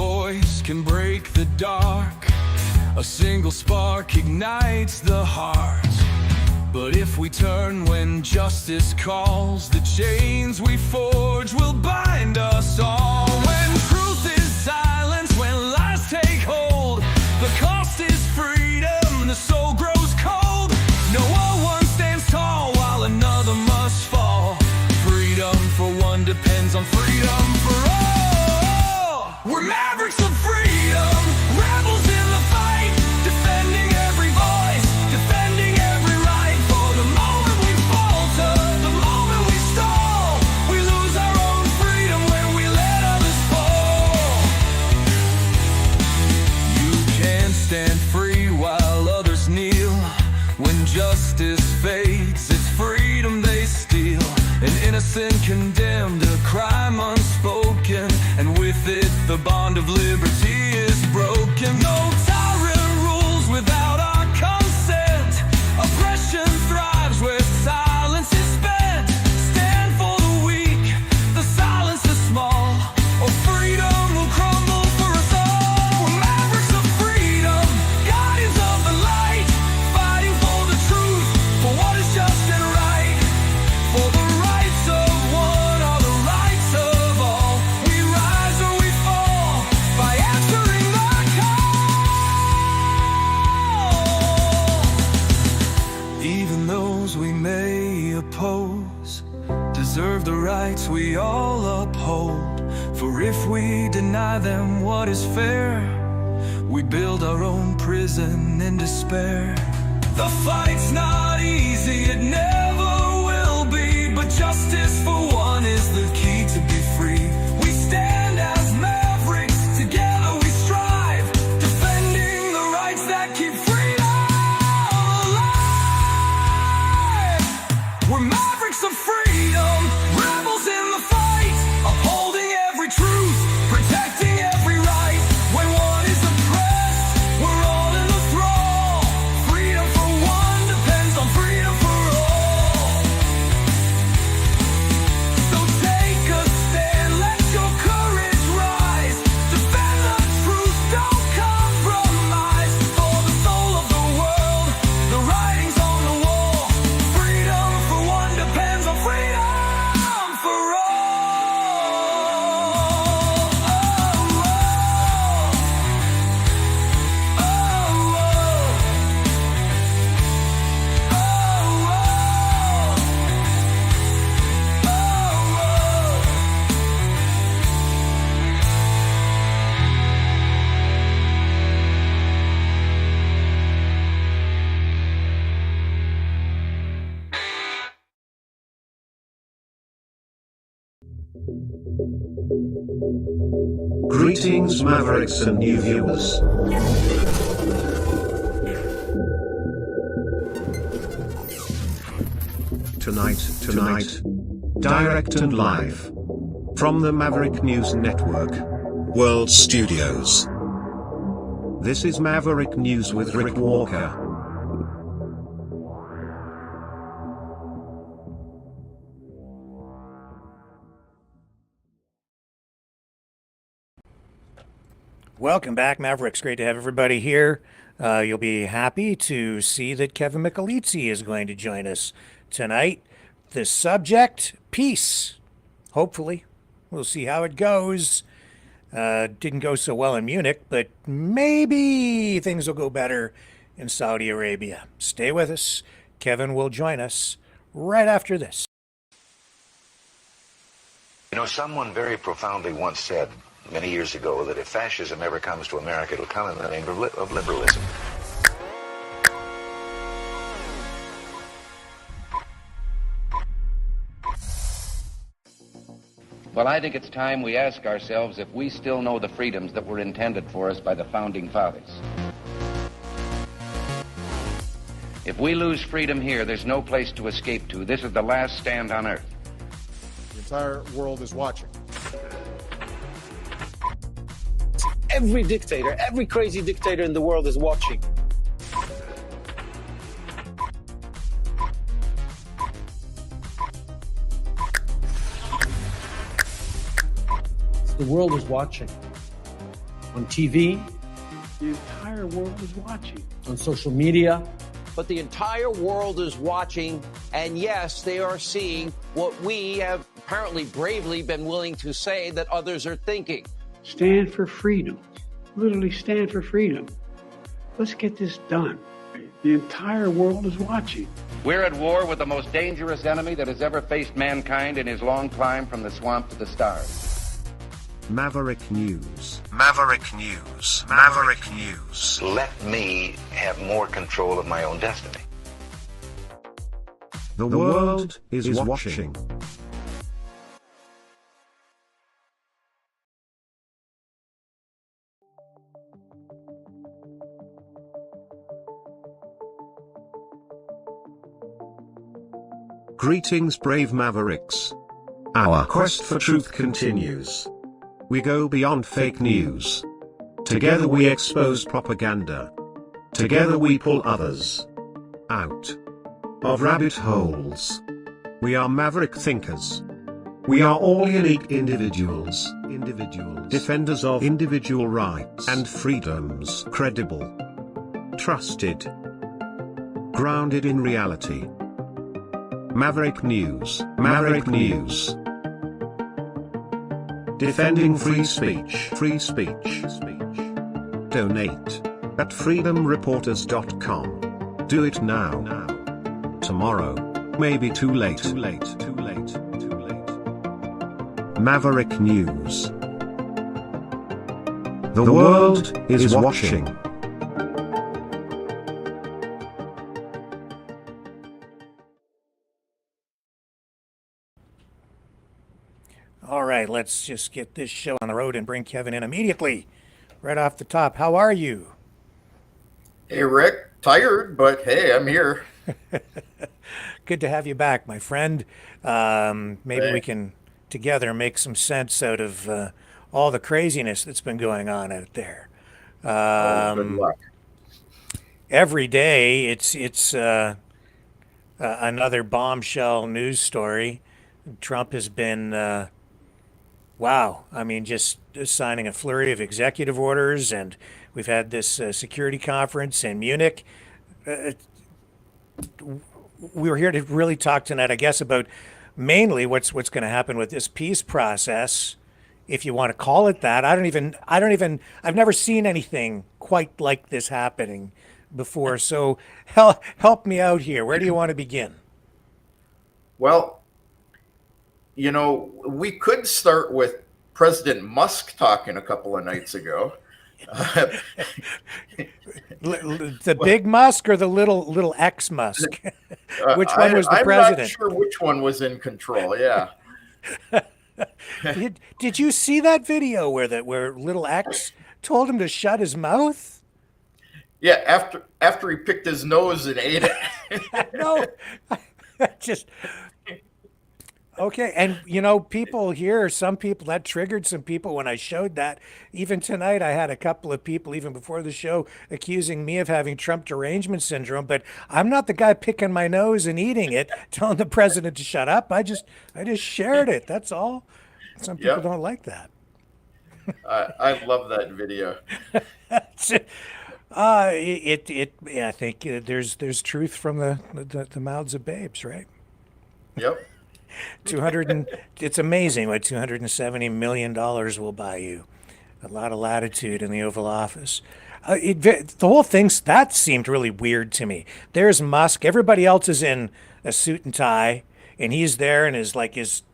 voice can break the dark. A single spark ignites the heart. But if we turn when justice calls, the chains we forge will bind us all. When truth is silence, when lies take hold, the cost is freedom, the soul grows cold. No one stands tall while another must fall. Freedom for one depends on freedom for all. We're mavericks of freedom, rebels in the fight, defending every voice, defending every right. For the moment we falter, the moment we stall, we lose our own freedom when we let others fall. You can't stand free while others kneel. When justice fades, it's freedom they steal. An innocent condemned, a crime unspoken, and with it the bond of liberty is broken. No tyrant rules without our consent. Oppression thrives where silence is spent. Stand for the weak, the silence is small, or freedom will crumble for us all. We're mavericks of freedom, guardians of the light, fighting for the truth, for what is just and right. For the rights of one are the rights of all. We rise or we fall by answering the call. Even those we may oppose deserve the rights we all uphold. For if we deny them what is fair, we build our own prison in despair. The fight's not easy, it never will be, but justice for one is the key to be free. We stand as mavericks, together we strive, defending the rights that keep freedom alive. We're mavericks of freedom, rebels in the fight, upholding every truth, protecting every right. When one is oppressed, we're all in the thrall. Freedom for one depends on freedom for all. So take a stand, let your courage rise. Defend the truth, don't compromise. For the soul of the world, the writing's on the wall. Freedom for one depends on freedom for all. Greetings, Mavericks and new viewers. Tonight, direct and live from the Maverick News Network World Studios. This is Maverick News with Rick Walker. Welcome back, Mavericks. Great to have everybody here. You'll be happy to see that Kevin Michellizi is going to join us tonight. The subject, peace. Hopefully. We'll see how it goes. Didn't go so well in Munich, but maybe things will go better in Saudi Arabia. Stay with us. Kevin will join us right after this. You know, someone very profoundly once said many years ago that if fascism ever comes to America, it'll come in the name of liberalism. Well, I think it's time we ask ourselves if we still know the freedoms that were intended for us by the Founding Fathers. If we lose freedom here, there's no place to escape to. This is the last stand on Earth. The entire world is watching. Every dictator, every crazy dictator in the world is watching. The world is watching. on TV, The entire world is watching. on social media. But the entire world is watching, and yes, they are seeing what we have apparently bravely been willing to say that others are thinking. Stand for freedom. Literally stand for freedom. Let's get this done. The entire world is watching. We're at war with the most dangerous enemy that has ever faced mankind in his long climb from the swamp to the stars. Maverick News. Maverick News. Maverick News. Let me have more control of my own destiny. The world is watching. Greetings, brave Mavericks. Our quest for truth continues. We go beyond fake news. Together we expose propaganda. Together we pull others out of rabbit holes. We are maverick thinkers. We are all unique individuals. Defenders of individual rights and freedoms. Credible. Trusted. Grounded in reality. Maverick News. Maverick News. Defending free speech. Free speech. Donate at freedomreporters.com. Do it now. Tomorrow may be too late. Maverick News. The world is watching. All right, let's just get this show on the road and bring Kevin in immediately. Right off the top, how are you? Hey, Rick. Tired, but hey, I'm here. Good to have you back, my friend. Maybe we can together make some sense out of all the craziness that's been going on out there. Good luck. Every day, it's another bombshell news story. Trump has been, wow, I mean, just signing a flurry of executive orders, and we've had this security conference in Munich. We were here to really talk tonight, I guess, about mainly what's going to happen with this peace process, if you want to call it that. I've never seen anything quite like this happening before. So help me out here. Where do you want to begin? Well, you know, we could start with President Musk talking a couple of nights ago. The big Musk or the little X Musk? Which one was the president? I'm not sure which one was in control. Yeah. Did you see that video where little X told him to shut his mouth? Yeah, after he picked his nose and ate it. No, just okay. And you know, people here, some people that triggered some people when I showed that. Even tonight, I had a couple of people, even before the show, accusing me of having Trump derangement syndrome. But I'm not the guy picking my nose and eating it, telling the president to shut up. I just shared it. That's all. Some people don't like that. I love that video. I think there's truth from the mouths of babes, right? Yep. It's amazing what $270 million will buy you. A lot of latitude in the Oval Office. The whole thing, that seemed really weird to me. There's Musk. Everybody else is in a suit and tie, and he's there in his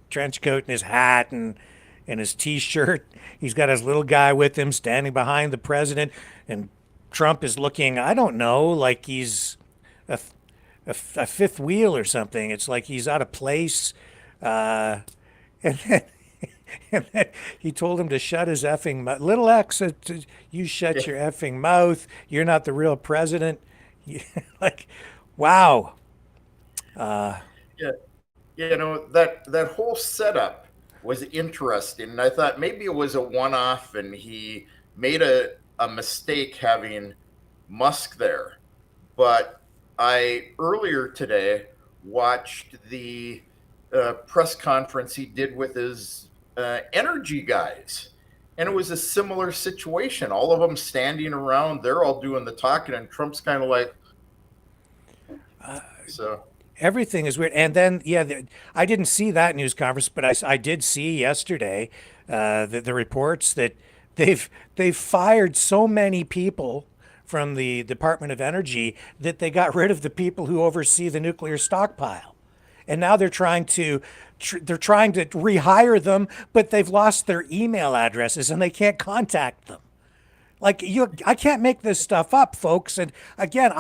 trench coat and his hat and his T-shirt. He's got his little guy with him standing behind the president, and Trump is looking, I don't know, like he's a fifth wheel or something. It's like he's out of place. And then he told him to shut his effing mouth. Little X, you shut your effing mouth. You're not the real president. Wow. Yeah, you know, that whole setup was interesting. And I thought maybe it was a one-off and he made a mistake having Musk there. But I earlier today watched the press conference he did with his energy guys, And it was a similar situation. All of them standing around, they're all doing the talking, and Trump's kind of like, so. Everything is weird. And then, I didn't see that news conference, but I did see yesterday the reports that they've fired so many people from the Department of Energy that they got rid of the people who oversee the nuclear stockpile, and now they're trying to rehire them, but they've lost their email addresses and they can't contact them. I can't make this stuff up, folks. And again,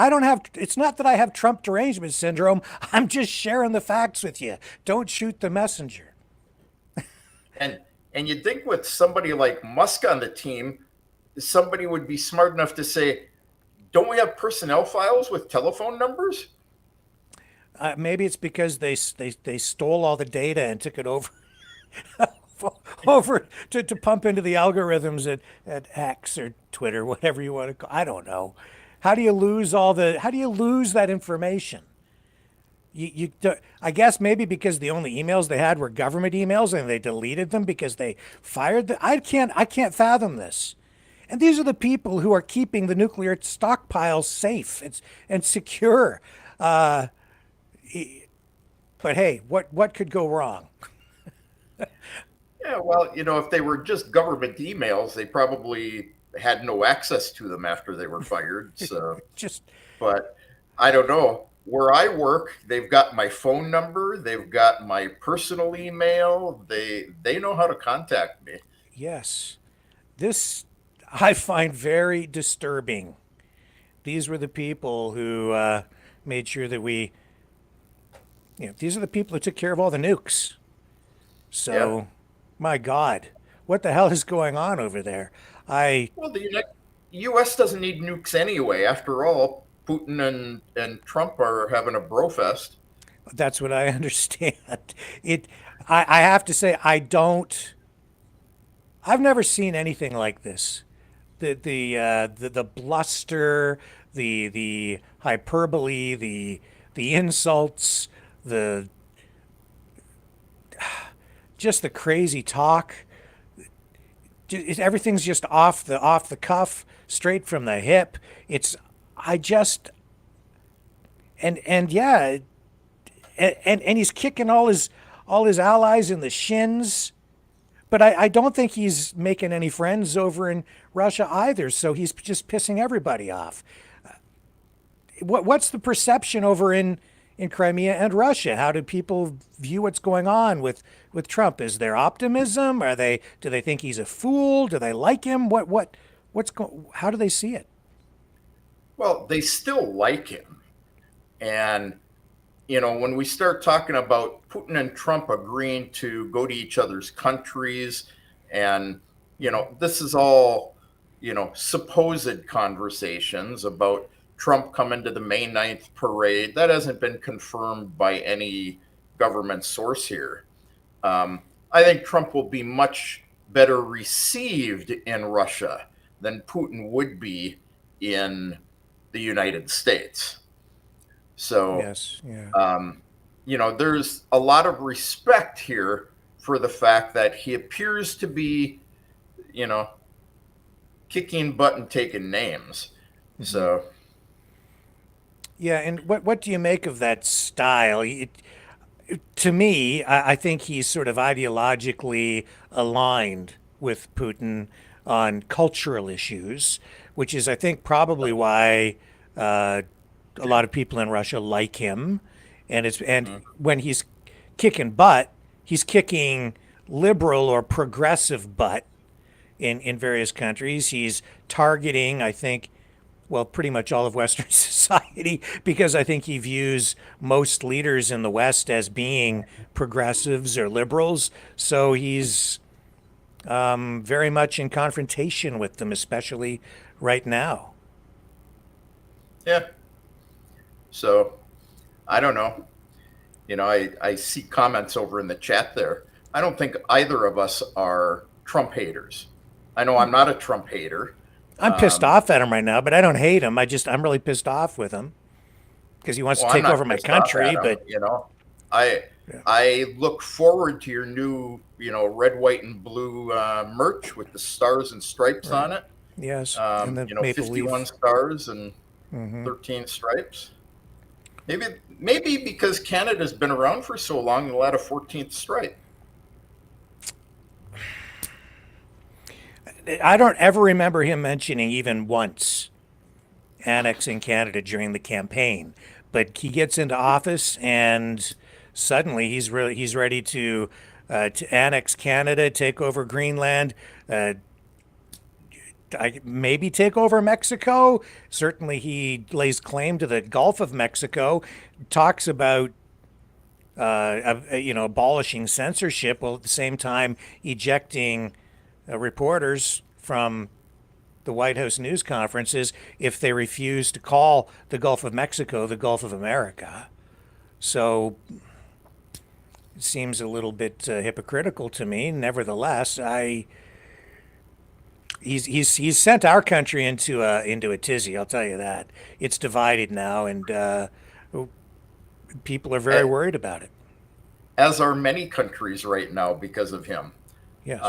it's not that I have Trump derangement syndrome. I'm just sharing the facts with you. Don't shoot the messenger. And you'd think with somebody like Musk on the team, somebody would be smart enough to say, don't we have personnel files with telephone numbers? Maybe it's because they stole all the data and took it over over to pump into the algorithms at X or Twitter, whatever you want to call. I don't know. How do you lose that information? I guess maybe because the only emails they had were government emails and they deleted them because they fired them. I can't fathom this. And these are the people who are keeping the nuclear stockpiles safe and secure. But hey, what could go wrong? Yeah, well, if they were just government emails, they probably had no access to them after they were fired. So but I don't know. Where I work, they've got my phone number, they've got my personal email, they know how to contact me. Yes. This I find very disturbing. These were the people who made sure that these are the people who took care of all the nukes. So, yeah. My God, what the hell is going on over there? Well, the U.S. doesn't need nukes anyway. After all, Putin and Trump are having a brofest. That's what I understand. I have to say, I've never seen anything like this. The bluster, the hyperbole, the insults, just the crazy talk. Everything's just off the cuff, straight from the hip. And he's kicking all his allies in the shins. But I don't think he's making any friends over in Russia either. So he's just pissing everybody off. What's the perception over in Crimea and Russia? How do people view what's going on with Trump? Is there optimism? Do they think he's a fool? Do they like him? How do they see it? Well, they still like him. And, when we start talking about Putin and Trump agreeing to go to each other's countries, and, this is all, supposed conversations about Trump coming to the May 9th parade. That hasn't been confirmed by any government source here. I think Trump will be much better received in Russia than Putin would be in the United States. So, yes, yeah. There's a lot of respect here for the fact that he appears to be, kicking butt and taking names. Mm-hmm. So, yeah, and what do you make of that style? To me, I think he's sort of ideologically aligned with Putin on cultural issues, which is, I think, probably why a lot of people in Russia like him. And when he's kicking butt, he's kicking liberal or progressive butt in various countries. He's targeting, I think, pretty much all of Western society, because I think he views most leaders in the West as being progressives or liberals. So he's very much in confrontation with them, especially right now. Yeah. So, I don't know. I see comments over in the chat there. I don't think either of us are Trump haters. I know I'm not a Trump hater. I'm pissed off at him right now, but I don't hate him. I'm really pissed off with him because he wants to take over my country. But I look forward to your new, red, white, and blue merch with the stars and stripes on it. Yes, and the maple 51 leaf. stars and 13 stripes. Maybe because Canada's been around for so long, they'll add a 14th stripe. I don't ever remember him mentioning even once annexing Canada during the campaign, but he gets into office and suddenly he's ready to annex Canada, take over Greenland, maybe take over Mexico. Certainly, he lays claim to the Gulf of Mexico. Talks about abolishing censorship, while at the same time ejecting reporters from the White House news conferences if they refuse to call the Gulf of Mexico the Gulf of America. So it seems a little bit hypocritical to me. Nevertheless, he's sent our country into a tizzy. I'll tell you that. It's divided now, and people are very worried about it. As are many countries right now because of him. Yes.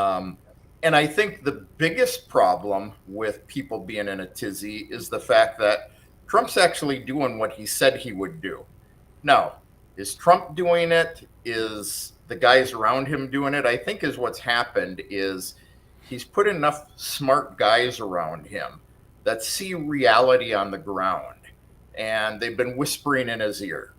And I think the biggest problem with people being in a tizzy is the fact that Trump's actually doing what he said he would do. Now, is Trump doing it? Is the guys around him doing it? I think is what's happened is he's put enough smart guys around him that see reality on the ground, and they've been whispering in his ear.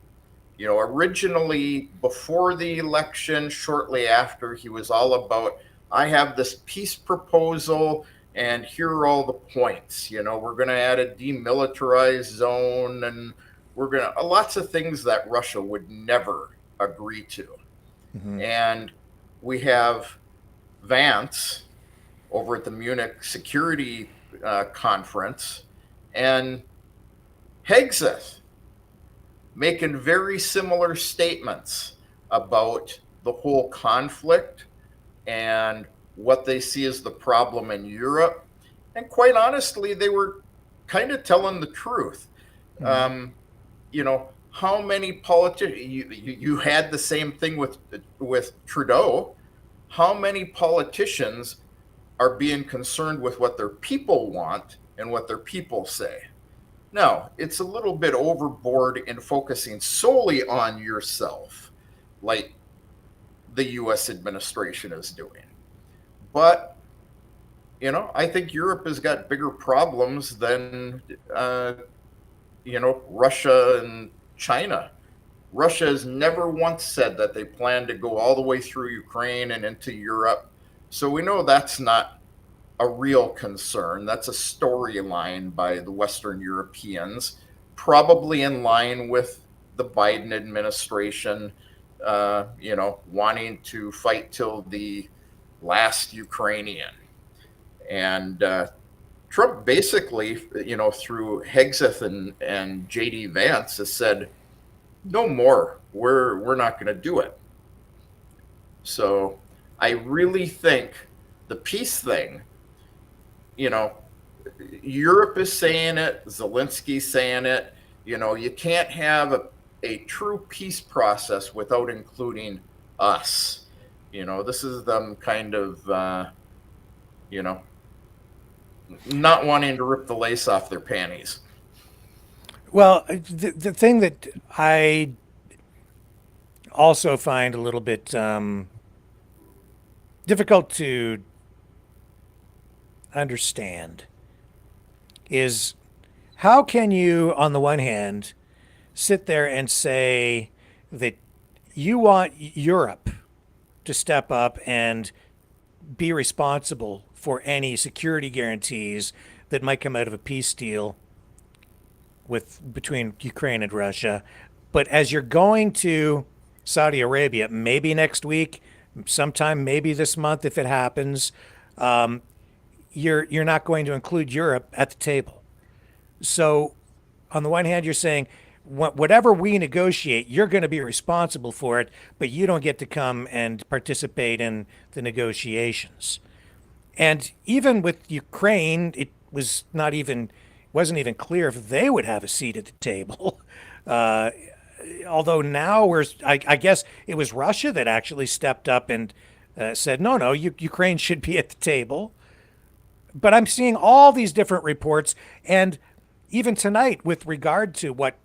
Originally, before the election, shortly after, he was all about, I have this peace proposal, and here are all the points. We're going to add a demilitarized zone, and we're going to, lots of things that Russia would never agree to. Mm-hmm. And we have Vance over at the Munich Security Conference, and Hegseth making very similar statements about the whole conflict and what they see as the problem in Europe. And quite honestly, they were kind of telling the truth. Mm-hmm. How many politicians, you had the same thing with Trudeau. How many politicians are being concerned with what their people want and what their people say? Now, it's a little bit overboard in focusing solely on yourself, like the U.S. administration is doing. But, I think Europe has got bigger problems than, Russia and China. Russia has never once said that they plan to go all the way through Ukraine and into Europe. So we know that's not a real concern. That's a storyline by the Western Europeans, probably in line with the Biden administration, wanting to fight till the last Ukrainian. And Trump basically, through Hegseth and J.D. Vance has said, no more, we're not going to do it. So I really think the peace thing, Europe is saying it, Zelensky's saying it, you can't have a true peace process without including us. This is them kind of, not wanting to rip the lace off their panties. Well, the thing that I also find a little bit difficult to understand is how can you, on the one hand, sit there and say that you want Europe to step up and be responsible for any security guarantees that might come out of a peace deal between Ukraine and Russia, but as you're going to Saudi Arabia, maybe next week, sometime maybe this month if it happens, you're not going to include Europe at the table. So on the one hand, you're saying whatever we negotiate, you're going to be responsible for it, but you don't get to come and participate in the negotiations. And even with Ukraine, it wasn't even clear if they would have a seat at the table. although now I guess it was Russia that actually stepped up and said, no, Ukraine should be at the table. But I'm seeing all these different reports, and even tonight, with regard to what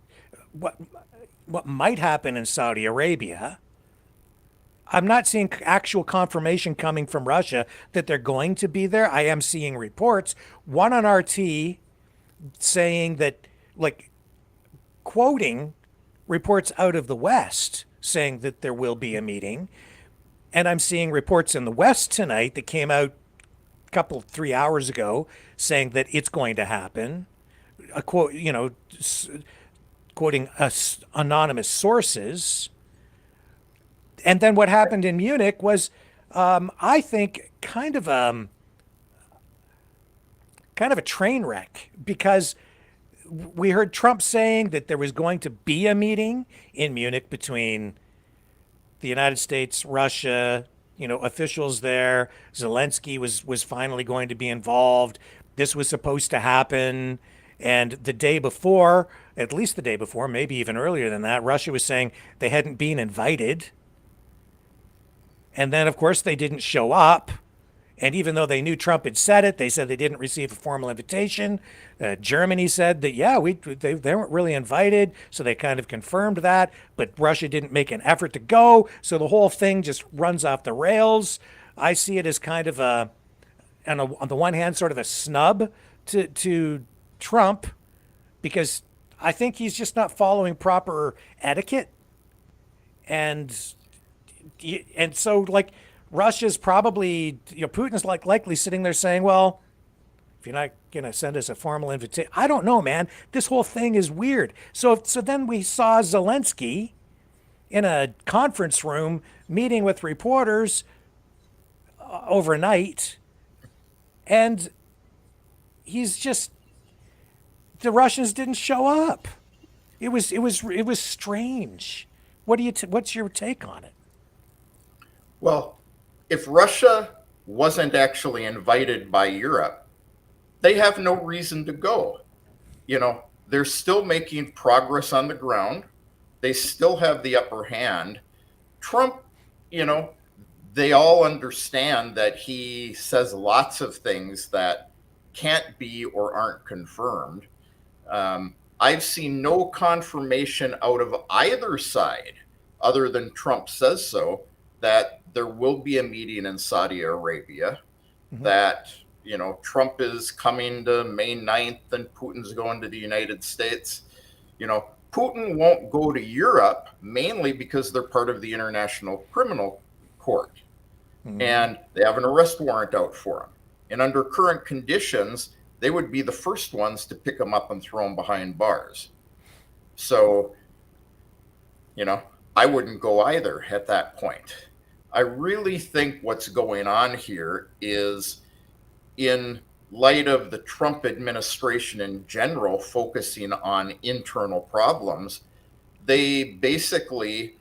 might happen in Saudi Arabia, I'm not seeing actual confirmation coming from Russia that they're going to be there. I am seeing reports, one on RT saying that, like, quoting reports out of the West saying that there will be a meeting. And I'm seeing reports in the West tonight that came out a couple, 3 hours ago saying that it's going to happen. A quote, quoting anonymous sources. And then what happened in Munich was, I think, kind of a train wreck, because we heard Trump saying that there was going to be a meeting in Munich between the United States, Russia, officials there. Zelensky was finally going to be involved. This was supposed to happen. And the day before, at least the day before, maybe even earlier than that, Russia was saying they hadn't been invited. And then, of course, they didn't show up. And even though they knew Trump had said it, they said they didn't receive a formal invitation. Germany said that, they weren't really invited. So they kind of confirmed that. But Russia didn't make an effort to go. So the whole thing just runs off the rails. I see it as kind of on the one hand, sort of a snub to Trump, because I think he's just not following proper etiquette. And so, like, Russia's probably, Putin's likely sitting there saying, well, if you're not going to send us a formal invitation, I don't know, man. This whole thing is weird. So then we saw Zelensky in a conference room meeting with reporters overnight, and the Russians didn't show up. It was strange. What's your take on it? Well, if Russia wasn't actually invited by Europe, they have no reason to go. They're still making progress on the ground. They still have the upper hand. Trump, they all understand that he says lots of things that can't be or aren't confirmed. I've seen no confirmation out of either side, other than Trump says so, that there will be a meeting in Saudi Arabia, that, Trump is coming to May 9th and Putin's going to the United States. Putin won't go to Europe mainly because they're part of the International Criminal Court, and they have an arrest warrant out for him. And under current conditions, they would be the first ones to pick him up and throw him behind bars. So, I wouldn't go either at that point. I really think what's going on here is, in light of the Trump administration in general focusing on internal problems, they basically,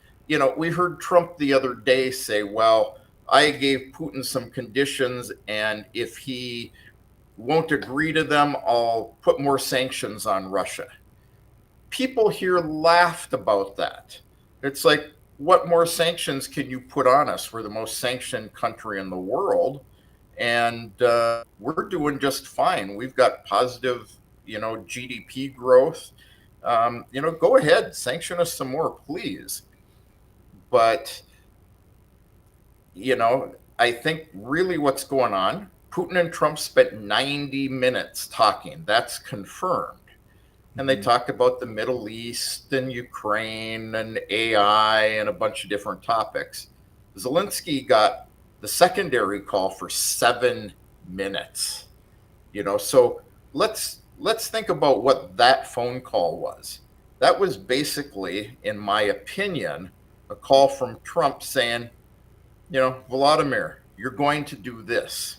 we heard Trump the other day say, well, I gave Putin some conditions, and if he won't agree to them, I'll put more sanctions on Russia. People here laughed about that. It's like, what more sanctions can you put on us? We're the most sanctioned country in the world, and we're doing just fine. We've got positive, GDP growth. Go ahead, sanction us some more, please. But, I think really what's going on, Putin and Trump spent 90 minutes talking. That's confirmed. And they talked about the Middle East and Ukraine and AI and a bunch of different topics. Zelensky got the secondary call for 7 minutes. So let's think about what that phone call was. That was basically, in my opinion, a call from Trump saying, Vladimir, you're going to do this.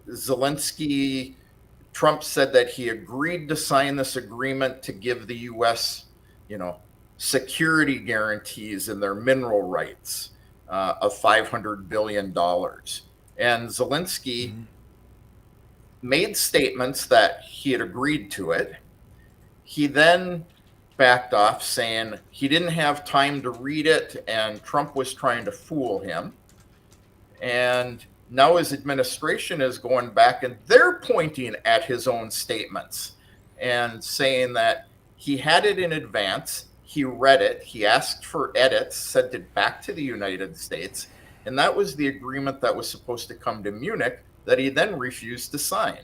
Zelensky, Trump said that he agreed to sign this agreement to give the U.S., security guarantees in their mineral rights of $500 billion. And Zelensky made statements that he had agreed to it. He then backed off, saying he didn't have time to read it and Trump was trying to fool him. And now his administration is going back and they're pointing at his own statements and saying that he had it in advance, he read it, he asked for edits, sent it back to the United States, and that was the agreement that was supposed to come to Munich that he then refused to sign.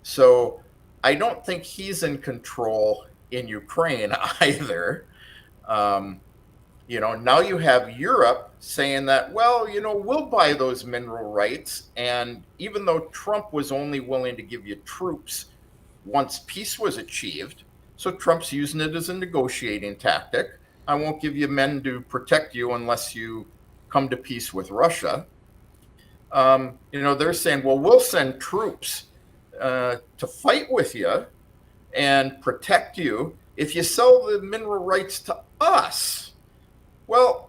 So I don't think he's in control in Ukraine either. Now you have Europe saying that, well, we'll buy those mineral rights. And even though Trump was only willing to give you troops once peace was achieved, so Trump's using it as a negotiating tactic. I won't give you men to protect you unless you come to peace with Russia. They're saying, well, we'll send troops to fight with you and protect you if you sell the mineral rights to us. Well,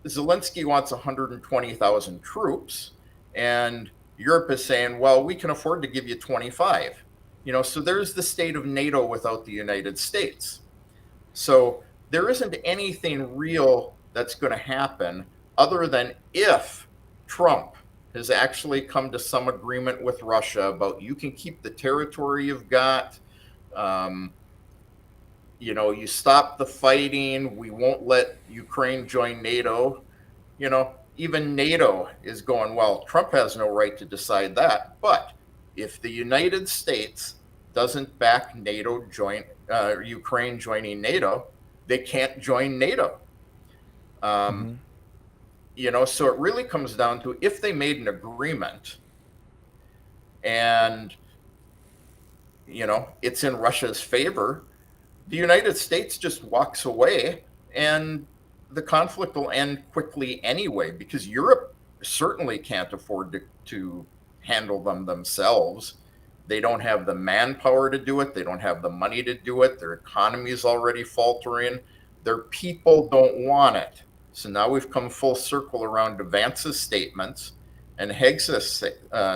Zelensky wants 120,000 troops, and Europe is saying, well, we can afford to give you 25. So there's the state of NATO without the United States. So there isn't anything real that's going to happen other than if Trump has actually come to some agreement with Russia about you can keep the territory you've got. You stop the fighting. We won't let Ukraine join NATO. Even NATO is going, well, Trump has no right to decide that. But if the United States doesn't back Ukraine joining NATO, they can't join NATO. So it really comes down to if they made an agreement and, it's in Russia's favor, the United States just walks away and the conflict will end quickly anyway, because Europe certainly can't afford to handle them themselves. They don't have the manpower to do it. They don't have the money to do it. Their economy is already faltering. Their people don't want it. So now we've come full circle around Vance's statements and Hegseth's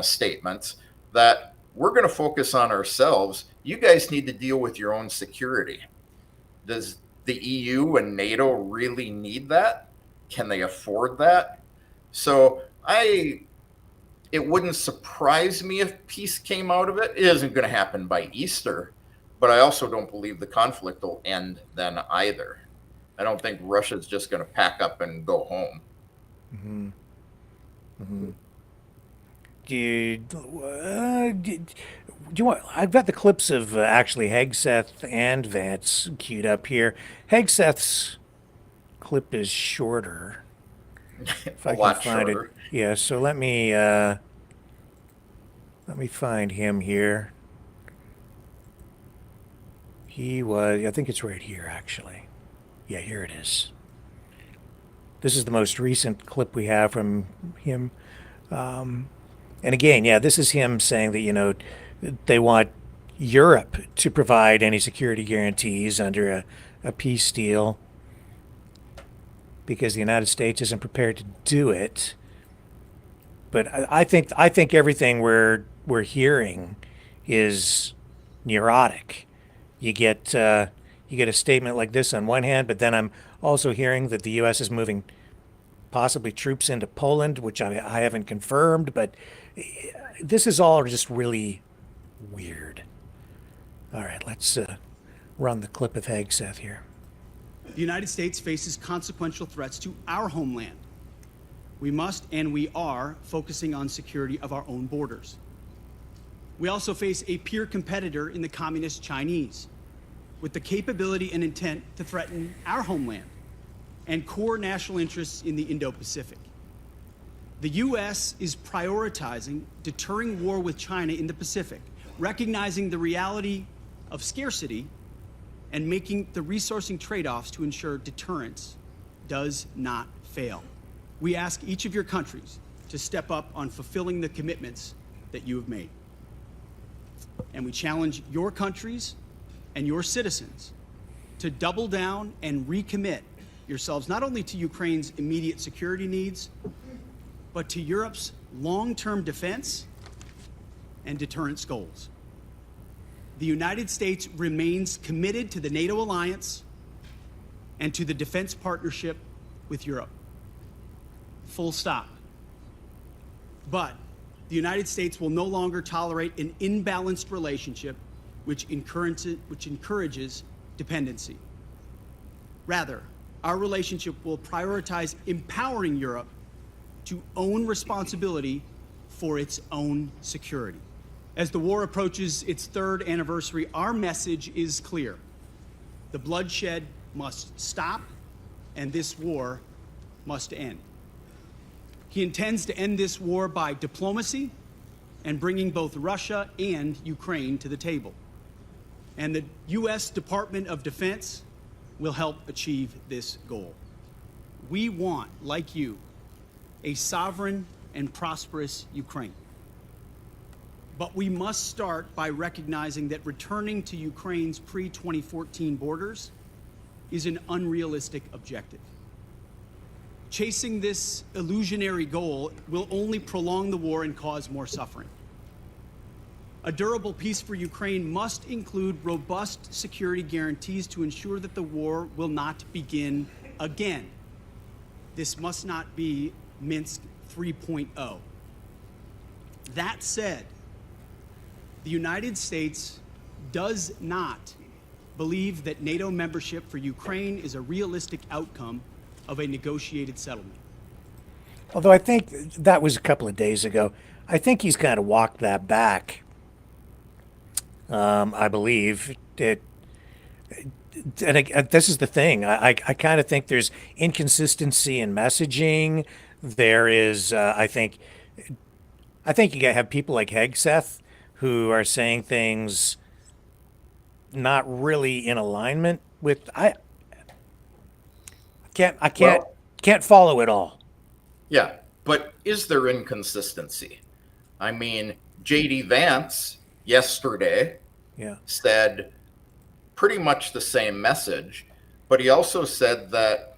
statements that we're going to focus on ourselves. You guys need to deal with your own security. Does the EU and NATO really need that? Can they afford that? So it wouldn't surprise me if peace came out of it. It isn't going to happen by Easter, but I also don't believe the conflict will end then either. I don't think Russia's just going to pack up and go home. Mm-hmm. Mm-hmm. Do you want? I've got the clips of actually Hegseth and Vance queued up here. Hegseth's clip is shorter. If I can find it. Yeah. So let me find him here. I think it's right here actually. Yeah, here it is. This is the most recent clip we have from him. And again, yeah, this is him saying that, they want Europe to provide any security guarantees under a peace deal because the United States isn't prepared to do it. But I think everything we're hearing is neurotic. You get a statement like this on one hand, but then I'm also hearing that the U.S. is moving possibly troops into Poland, which I haven't confirmed, but this is all just really weird. All right, let's run the clip of Hegseth here. The United States faces consequential threats to our homeland. We must and we are focusing on security of our own borders. We also face a peer competitor in the communist Chinese with the capability and intent to threaten our homeland and core national interests in the Indo-Pacific. The U.S. is prioritizing deterring war with China in the Pacific, recognizing the reality of scarcity and making the resourcing trade-offs to ensure deterrence does not fail. We ask each of your countries to step up on fulfilling the commitments that you have made. And we challenge your countries and your citizens to double down and recommit yourselves not only to Ukraine's immediate security needs, but to Europe's long-term defense and deterrence goals. the United States remains committed to the NATO alliance and to the defense partnership with Europe. Full stop. But the United States will no longer tolerate an imbalanced relationship which encourages dependency. Rather, our relationship will prioritize empowering Europe to own responsibility for its own security. As the war approaches its third anniversary, our message is clear. The bloodshed must stop, and this war must end. He intends to end this war by diplomacy and bringing both Russia and Ukraine to the table. And the U.S. Department of Defense will help achieve this goal. We want, like you, a sovereign and prosperous Ukraine. But we must start by recognizing that returning to Ukraine's pre-2014 borders is an unrealistic objective. Chasing this illusionary goal will only prolong the war and cause more suffering. A durable peace for Ukraine must include robust security guarantees to ensure that the war will not begin again. This must not be Minsk 3.0. That said, the United States does not believe that NATO membership for Ukraine is a realistic outcome of a negotiated settlement. Although I think that was a couple of days ago. I think he's kind of walked that back. I believe it. And this is the thing. I kind of think there's inconsistency in messaging. There is, I think you have people like Hegseth who are saying things not really in alignment with. I can't follow it all. Yeah, but is there inconsistency? I mean, J.D. Vance yesterday said pretty much the same message, but he also said that,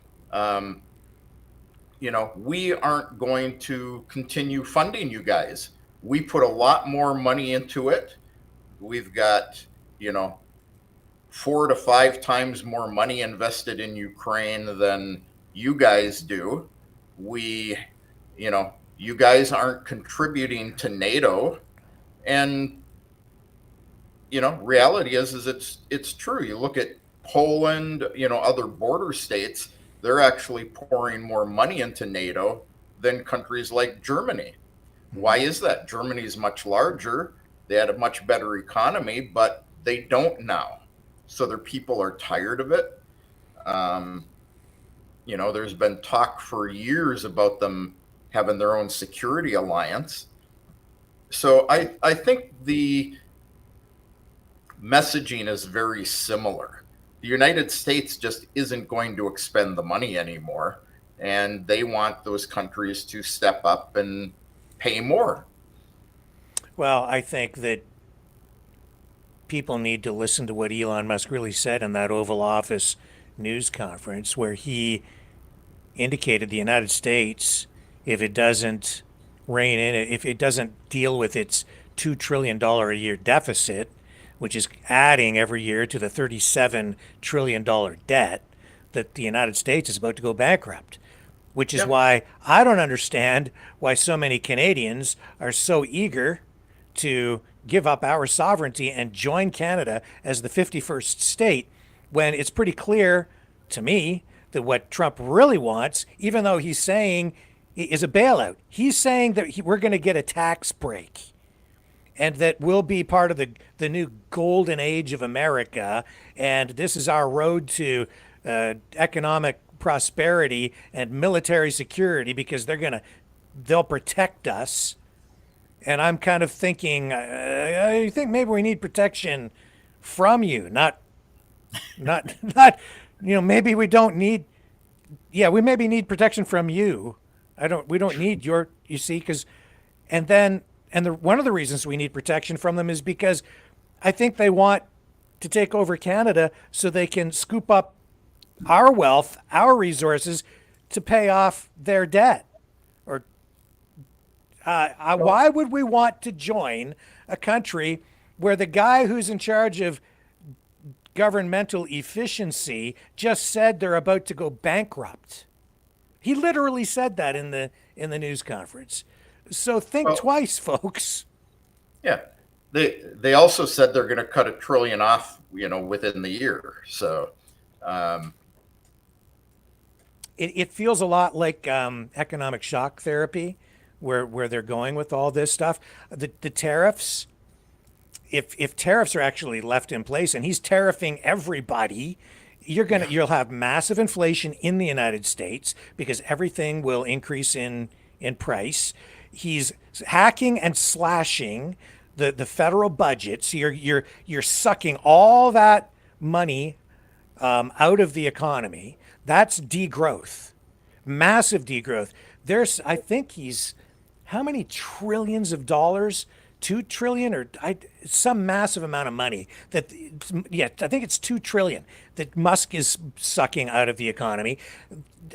we aren't going to continue funding you guys. We put a lot more money into it. We've got, 4 to 5 times more money invested in Ukraine than you guys do. You guys aren't contributing to NATO. And, reality is it's true. You look at Poland, other border states, they're actually pouring more money into NATO than countries like Germany. Why is that? Germany is much larger. They had a much better economy, but they don't now. So their people are tired of it. There's been talk for years about them having their own security alliance. So I think the messaging is very similar. The United States just isn't going to expend the money anymore, and they want those countries to step up and pay more. Well, I think that people need to listen to what Elon Musk really said in that Oval Office news conference, where he indicated the United States, if it doesn't rein in it, if it doesn't deal with its $2 trillion a year deficit, which is adding every year to the $37 trillion debt, that the United States is about to go bankrupt. Which is why I don't understand why so many Canadians are so eager to give up our sovereignty and join Canada as the 51st state, when it's pretty clear to me that what Trump really wants, even though he's saying is a bailout, he's saying that we're going to get a tax break and that we'll be part of the new golden age of America. And this is our road to economic prosperity and military security, because they'll protect us. And I'm kind of thinking, I think maybe we need protection from you, not, maybe we don't need, we maybe need protection from you. We don't need you see, one of the reasons we need protection from them is because I think they want to take over Canada so they can scoop up our wealth, our resources, to pay off their debt. Why would we want to join a country where the guy who's in charge of governmental efficiency just said they're about to go bankrupt. He literally said that in the news conference. So think twice, folks. Yeah. They also said they're going to cut $1 trillion off, within the year. So it feels a lot like economic shock therapy, where they're going with all this stuff. The tariffs, if tariffs are actually left in place, and he's tariffing everybody, you'll have massive inflation in the United States because everything will increase in price. He's hacking and slashing the federal budget, so you're sucking all that money out of the economy. That's degrowth, massive degrowth. I think he's, how many trillions of dollars? 2 trillion or some massive amount of money I think it's 2 trillion that Musk is sucking out of the economy.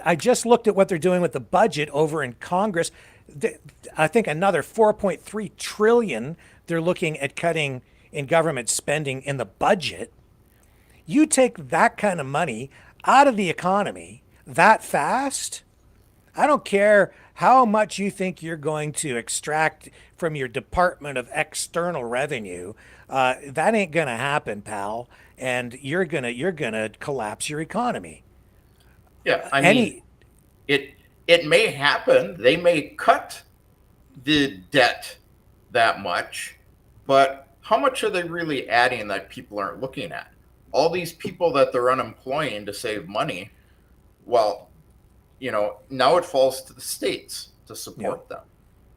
I just looked at what they're doing with the budget over in Congress. I think another 4.3 trillion they're looking at cutting in government spending in the budget. You take that kind of money out of the economy that fast, I don't care how much you think you're going to extract from your Department of External Revenue, that ain't gonna happen, pal. And you're gonna collapse your economy. Yeah, I mean, it may happen. They may cut the debt that much, but how much are they really adding that people aren't looking at? All these people that they're unemploying to save money, well, now it falls to the states to support them.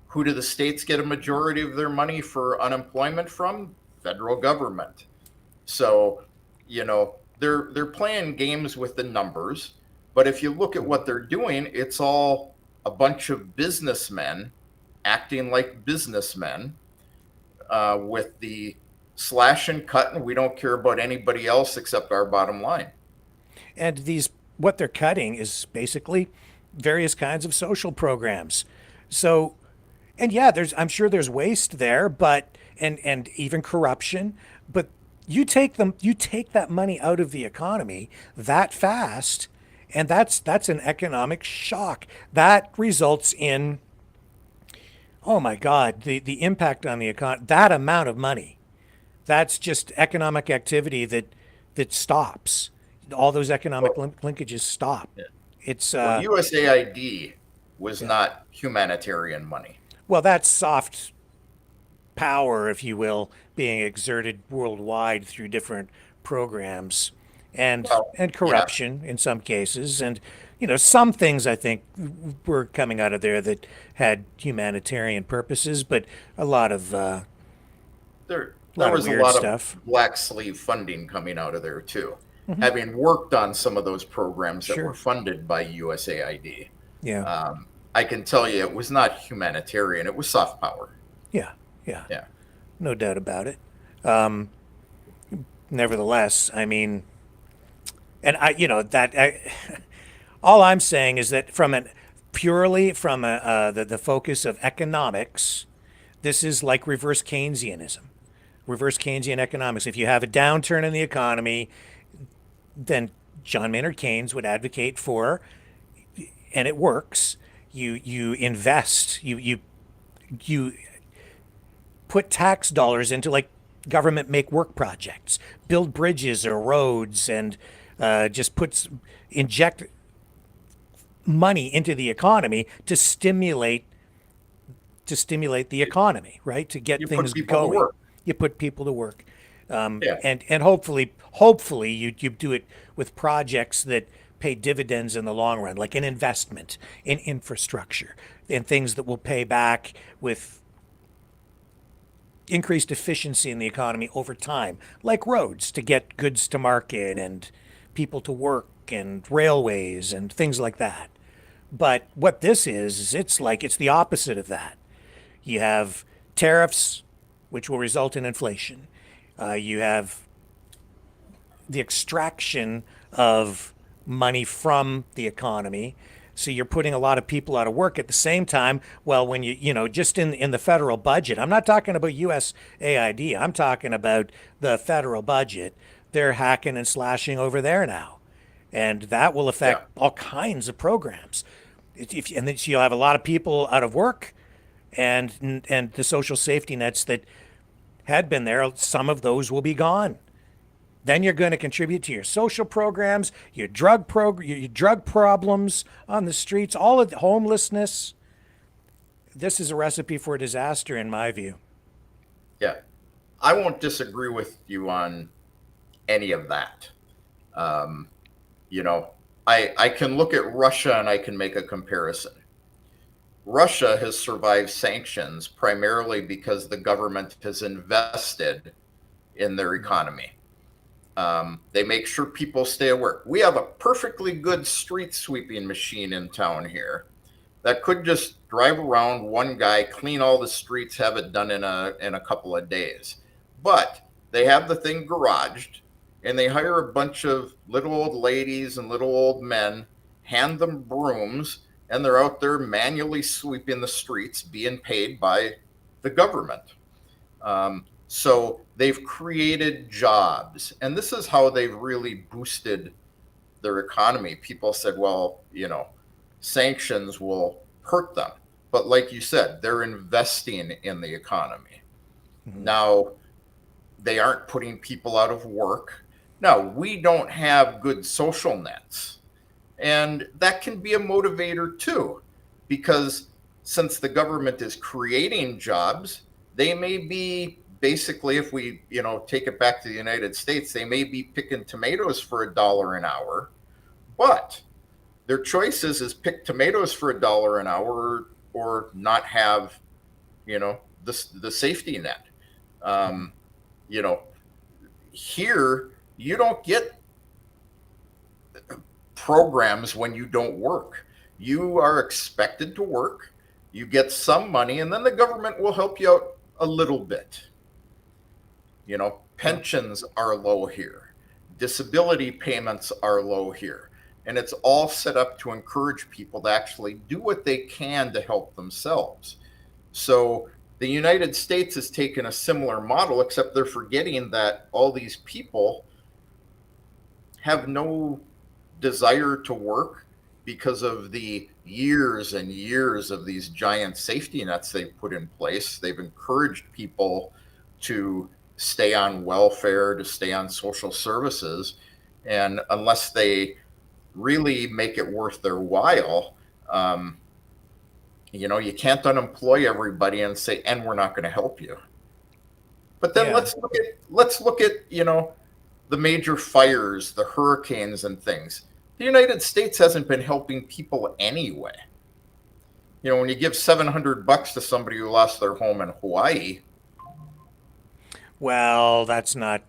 Who do the states get a majority of their money for unemployment from? Federal government. So, they're playing games with the numbers, but if you look at what they're doing, it's all a bunch of businessmen acting like businessmen, with the slash and cut, and we don't care about anybody else except our bottom line. And what they're cutting is basically various kinds of social programs. So, and yeah, I'm sure there's waste there, but and even corruption, but you take that money out of the economy that fast, and that's an economic shock that results in, oh my God, the impact on the economy, that amount of money, that's just economic activity that stops. All those economic linkages stop. Yeah. It's USAID was not humanitarian money. Well, that's soft power, if you will, being exerted worldwide through different programs and corruption in some cases. And, some things I think were coming out of there that had humanitarian purposes, but a lot of there was a lot of black sleeve funding coming out of there too. Mm-hmm. Having worked on some of those programs that were funded by USAID. Yeah. I can tell you it was not humanitarian. It was soft power. Yeah. No doubt about it. Nevertheless, I mean, and all I'm saying is that purely from the focus of economics, this is like reverse Keynesianism, reverse Keynesian economics. If you have a downturn in the economy, then John Maynard Keynes would advocate for, and it works. You invest, you put tax dollars into like government make work projects, build bridges or roads, and just inject money into the economy to stimulate the economy, right? To get things going. You put people to work. And hopefully you do it with projects that pay dividends in the long run, like an investment in infrastructure and things that will pay back with increased efficiency in the economy over time, like roads to get goods to market and people to work and railways and things like that. But what this is it's the opposite of that. You have tariffs, which will result in inflation. You have the extraction of money from the economy So you're putting a lot of people out of work at the same time. Well, when just in the federal budget, I'm not talking about USAID. I'm talking about the federal budget. They're hacking and slashing over there now, and that will affect all kinds of programs. And then you'll have a lot of people out of work, and the social safety nets that had been there, some of those will be gone. Then you're going to contribute to your social programs, your drug problems on the streets, all of the homelessness. This is a recipe for disaster, in my view. Yeah, I won't disagree with you on any of that. I can look at Russia and I can make a comparison. Russia has survived sanctions primarily because the government has invested in their economy. They make sure people stay at work. We have a perfectly good street sweeping machine in town here that could just drive around, one guy, clean all the streets, have it done in a couple of days. But they have the thing garaged, and they hire a bunch of little old ladies and little old men, hand them brooms, and they're out there manually sweeping the streets, being paid by the government. So they've created jobs, and this is how they've really boosted their economy. People said, well, sanctions will hurt them. But like you said, they're investing in the economy. Mm-hmm. Now, they aren't putting people out of work. Now, we don't have good social nets. And that can be a motivator too, because since the government is creating jobs, they may be basically, if we, take it back to the United States, they may be picking tomatoes for $1 an hour, but their choice is pick tomatoes for $1 an hour or not have, the safety net. Here you don't get programs when you don't work. You are expected to work, you get some money, and then the government will help you out a little bit. Pensions are low here. Disability payments are low here. And it's all set up to encourage people to actually do what they can to help themselves. So the United States has taken a similar model, except they're forgetting that all these people have no desire to work because of the years and years of these giant safety nets they've put in place. They've encouraged people to stay on welfare, to stay on social services. And unless they really make it worth their while, you can't unemploy everybody and say, and we're not going to help you. But then let's look at, the major fires, the hurricanes and things. The United States hasn't been helping people anyway. When you give $700 to somebody who lost their home in Hawaii. Well, that's not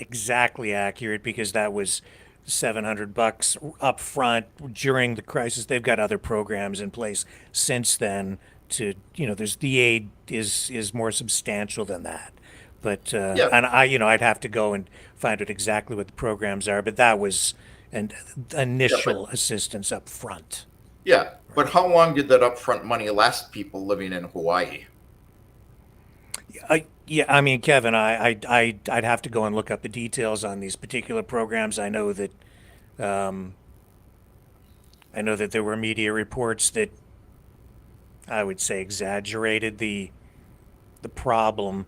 exactly accurate, because that was $700 up front during the crisis. They've got other programs in place since then to, there's the aid is more substantial than that. But and I'd have to go and find out exactly what the programs are, but that was an initial assistance up front. Yeah, but how long did that upfront money last people living in Hawaii? Kevin, I'd have to go and look up the details on these particular programs. I know that there were media reports that I would say exaggerated the problem,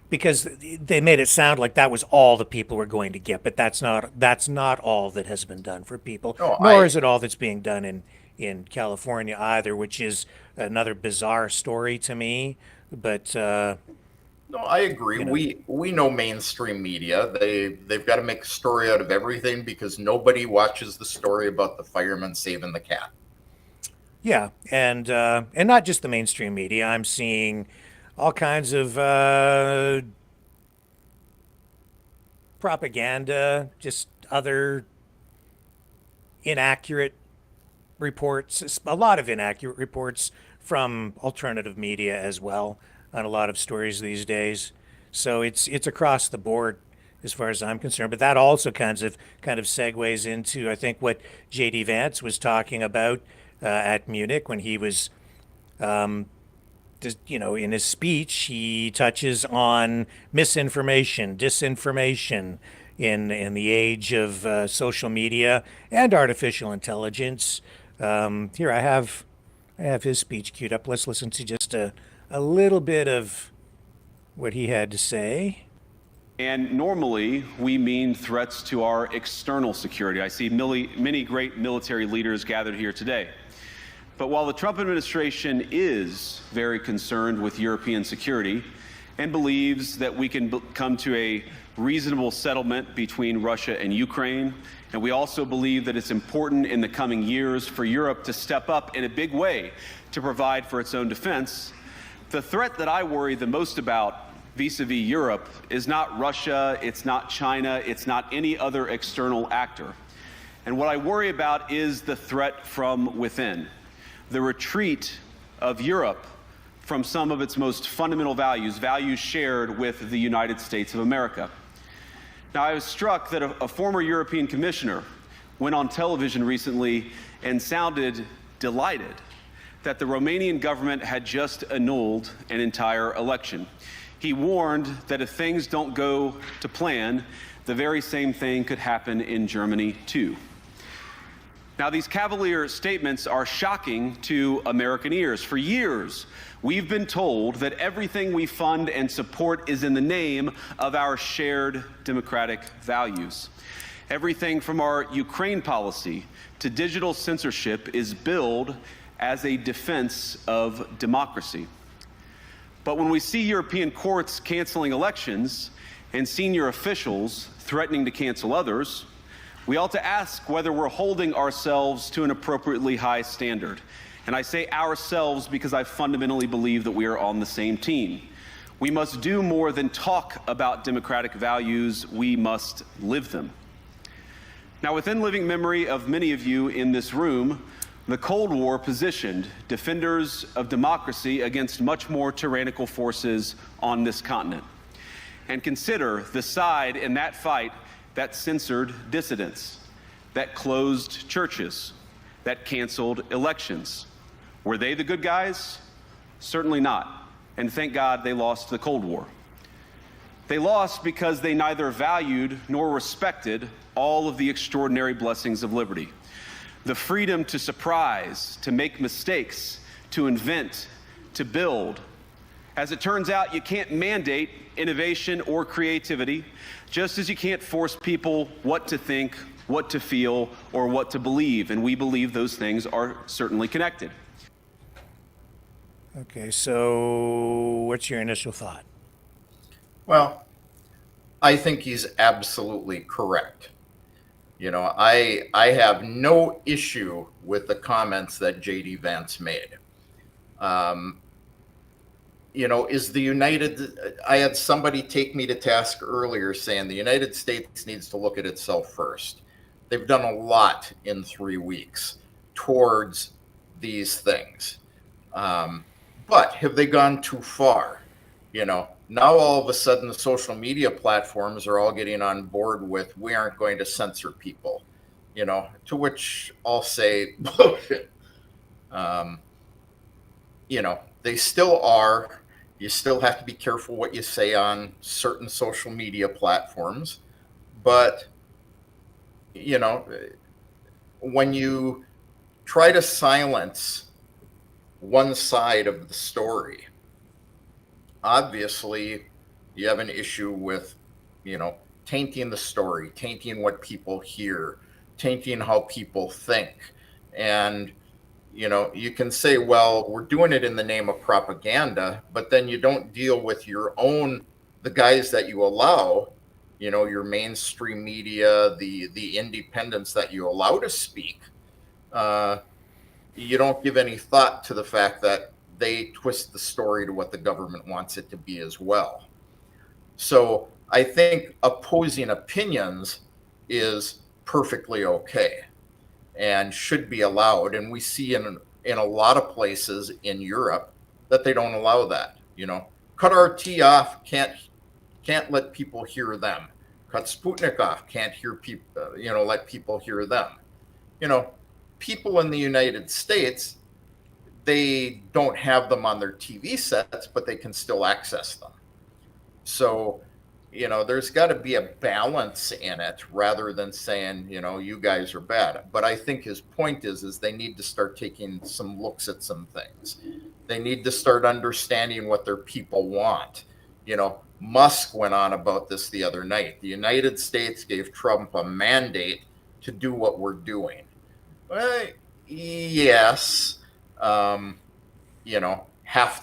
because they made it sound like that was all the people were going to get, but that's not all that has been done for people. Nor is it all that's being done in California either, which is another bizarre story to me. But no, I agree. We know mainstream media. They've got to make a story out of everything because nobody watches the story about the fireman saving the cat. Yeah, and not just the mainstream media. I'm seeing all kinds of propaganda, just other inaccurate reports, a lot of inaccurate reports from alternative media as well on a lot of stories these days. So it's across the board as far as I'm concerned. But that also kind of segues into, I think, what J.D. Vance was talking about, at Munich when he was, in his speech, he touches on misinformation, disinformation in the age of social media and artificial intelligence. Here I have his speech queued up. Let's listen to just a little bit of what he had to say. And normally, we mean threats to our external security. I see many great military leaders gathered here today. But while the Trump administration is very concerned with European security and believes that we can come to a reasonable settlement between Russia and Ukraine, and we also believe that it's important in the coming years for Europe to step up in a big way to provide for its own defense, the threat that I worry the most about vis-a-vis Europe is not Russia, it's not China, it's not any other external actor. And what I worry about is the threat from within, the retreat of Europe from some of its most fundamental values, values shared with the United States of America. Now, I was struck that a former European commissioner went on television recently and sounded delighted that the Romanian government had just annulled an entire election. He warned that if things don't go to plan, the very same thing could happen in Germany too. Now, these cavalier statements are shocking to American ears. For years, we've been told that everything we fund and support is in the name of our shared democratic values. Everything from our Ukraine policy to digital censorship is billed as a defense of democracy. But when we see European courts canceling elections and senior officials threatening to cancel others, we ought to ask whether we're holding ourselves to an appropriately high standard. And I say ourselves because I fundamentally believe that we are on the same team. We must do more than talk about democratic values, we must live them. Now, within living memory of many of you in this room, the Cold War positioned defenders of democracy against much more tyrannical forces on this continent. And consider the side in that fight that censored dissidents, that closed churches, that canceled elections. Were they the good guys? Certainly not. And thank God they lost the Cold War. They lost because they neither valued nor respected all of the extraordinary blessings of liberty. The freedom to surprise, to make mistakes, to invent, to build. As it turns out, you can't mandate innovation or creativity, just as you can't force people what to think, what to feel, or what to believe. And we believe those things are certainly connected. Okay, so what's your initial thought? Well, I think he's absolutely correct. You know, I have no issue with the comments that J.D. Vance made. You know, I had somebody take me to task earlier saying the United States needs to look at itself first. They've done a lot in 3 weeks towards these things. But have they gone too far? You know, now all of a sudden the social media platforms are all getting on board with, we aren't going to censor people, you know, to which I'll say, bullshit. You know, they still are. You still have to be careful what you say on certain social media platforms. But, you know, when you try to silence one side of the story, obviously you have an issue with, you know, tainting the story, tainting what people hear, tainting how people think. And, you know, you can say, well, we're doing it in the name of propaganda, but then you don't deal with the guys that you allow, you know, your mainstream media, the independents that you allow to speak. You don't give any thought to the fact that they twist the story to what the government wants it to be as well. So I think opposing opinions is perfectly okay and should be allowed. And we see in a lot of places in Europe that they don't allow that. You know, cut RT off, can't let people hear them. Cut Sputnik off, can't hear people, let people hear them. You know, people in the United States, they don't have them on their TV sets, but they can still access them. So, there's got to be a balance in it rather than saying, you guys are bad. But I think his point is they need to start taking some looks at some things. They need to start understanding what their people want. Musk went on about this the other night. The United States gave Trump a mandate to do what we're doing. Well, yes, half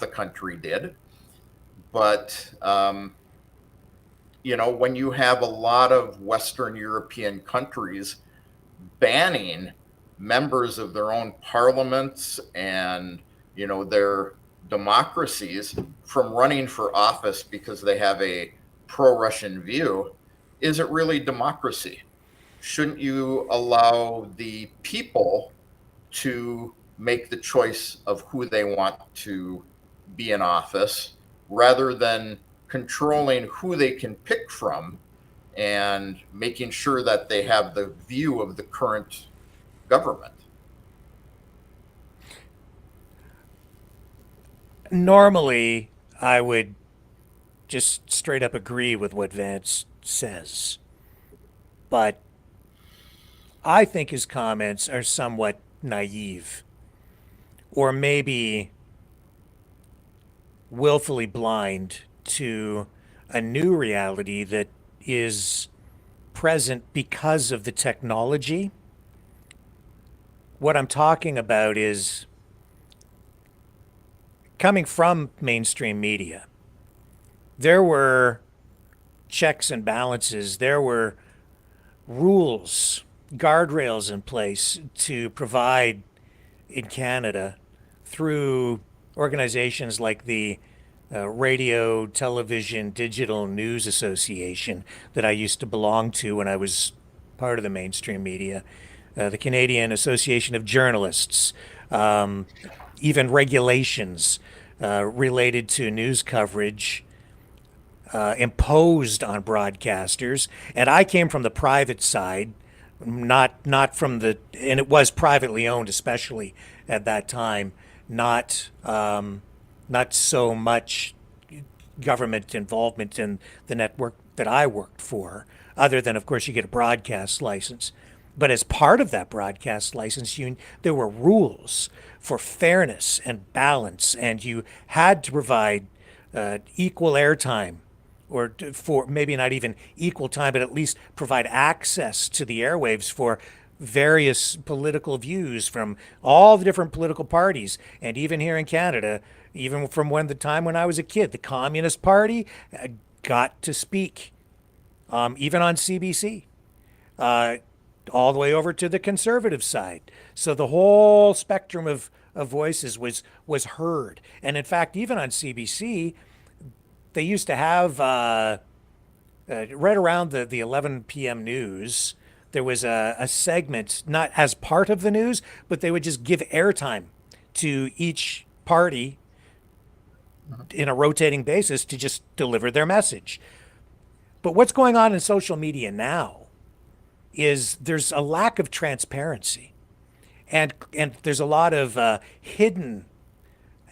the country did. But, when you have a lot of Western European countries banning members of their own parliaments and, their democracies from running for office because they have a pro-Russian view, is it really democracy? Shouldn't you allow the people to make the choice of who they want to be in office rather than controlling who they can pick from and making sure that they have the view of the current government? Normally, I would just straight up agree with what Vance says. But I think his comments are somewhat naive, or maybe willfully blind to a new reality that is present because of the technology. What I'm talking about is coming from mainstream media. There were checks and balances. There were rules, guardrails in place to provide in Canada through organizations like the Radio, Television, Digital News Association that I used to belong to when I was part of the mainstream media, the Canadian Association of Journalists, even regulations related to news coverage imposed on broadcasters. And I came from the private side, not from the, and it was privately owned, especially at that time, not so much government involvement in the network that I worked for, other than, of course, you get a broadcast license. But as part of that broadcast license, there were rules for fairness and balance, and you had to provide equal airtime, or for maybe not even equal time, but at least provide access to the airwaves for various political views from all the different political parties. And even here in Canada, even from the time when I was a kid, the Communist Party got to speak, even on CBC, all the way over to the conservative side. So the whole spectrum of voices was heard. And in fact, even on CBC, they used to have, right around the 11 p.m. news, there was a segment, not as part of the news, but they would just give airtime to each party in a rotating basis to just deliver their message. But what's going on in social media now is there's a lack of transparency, and there's a lot of hidden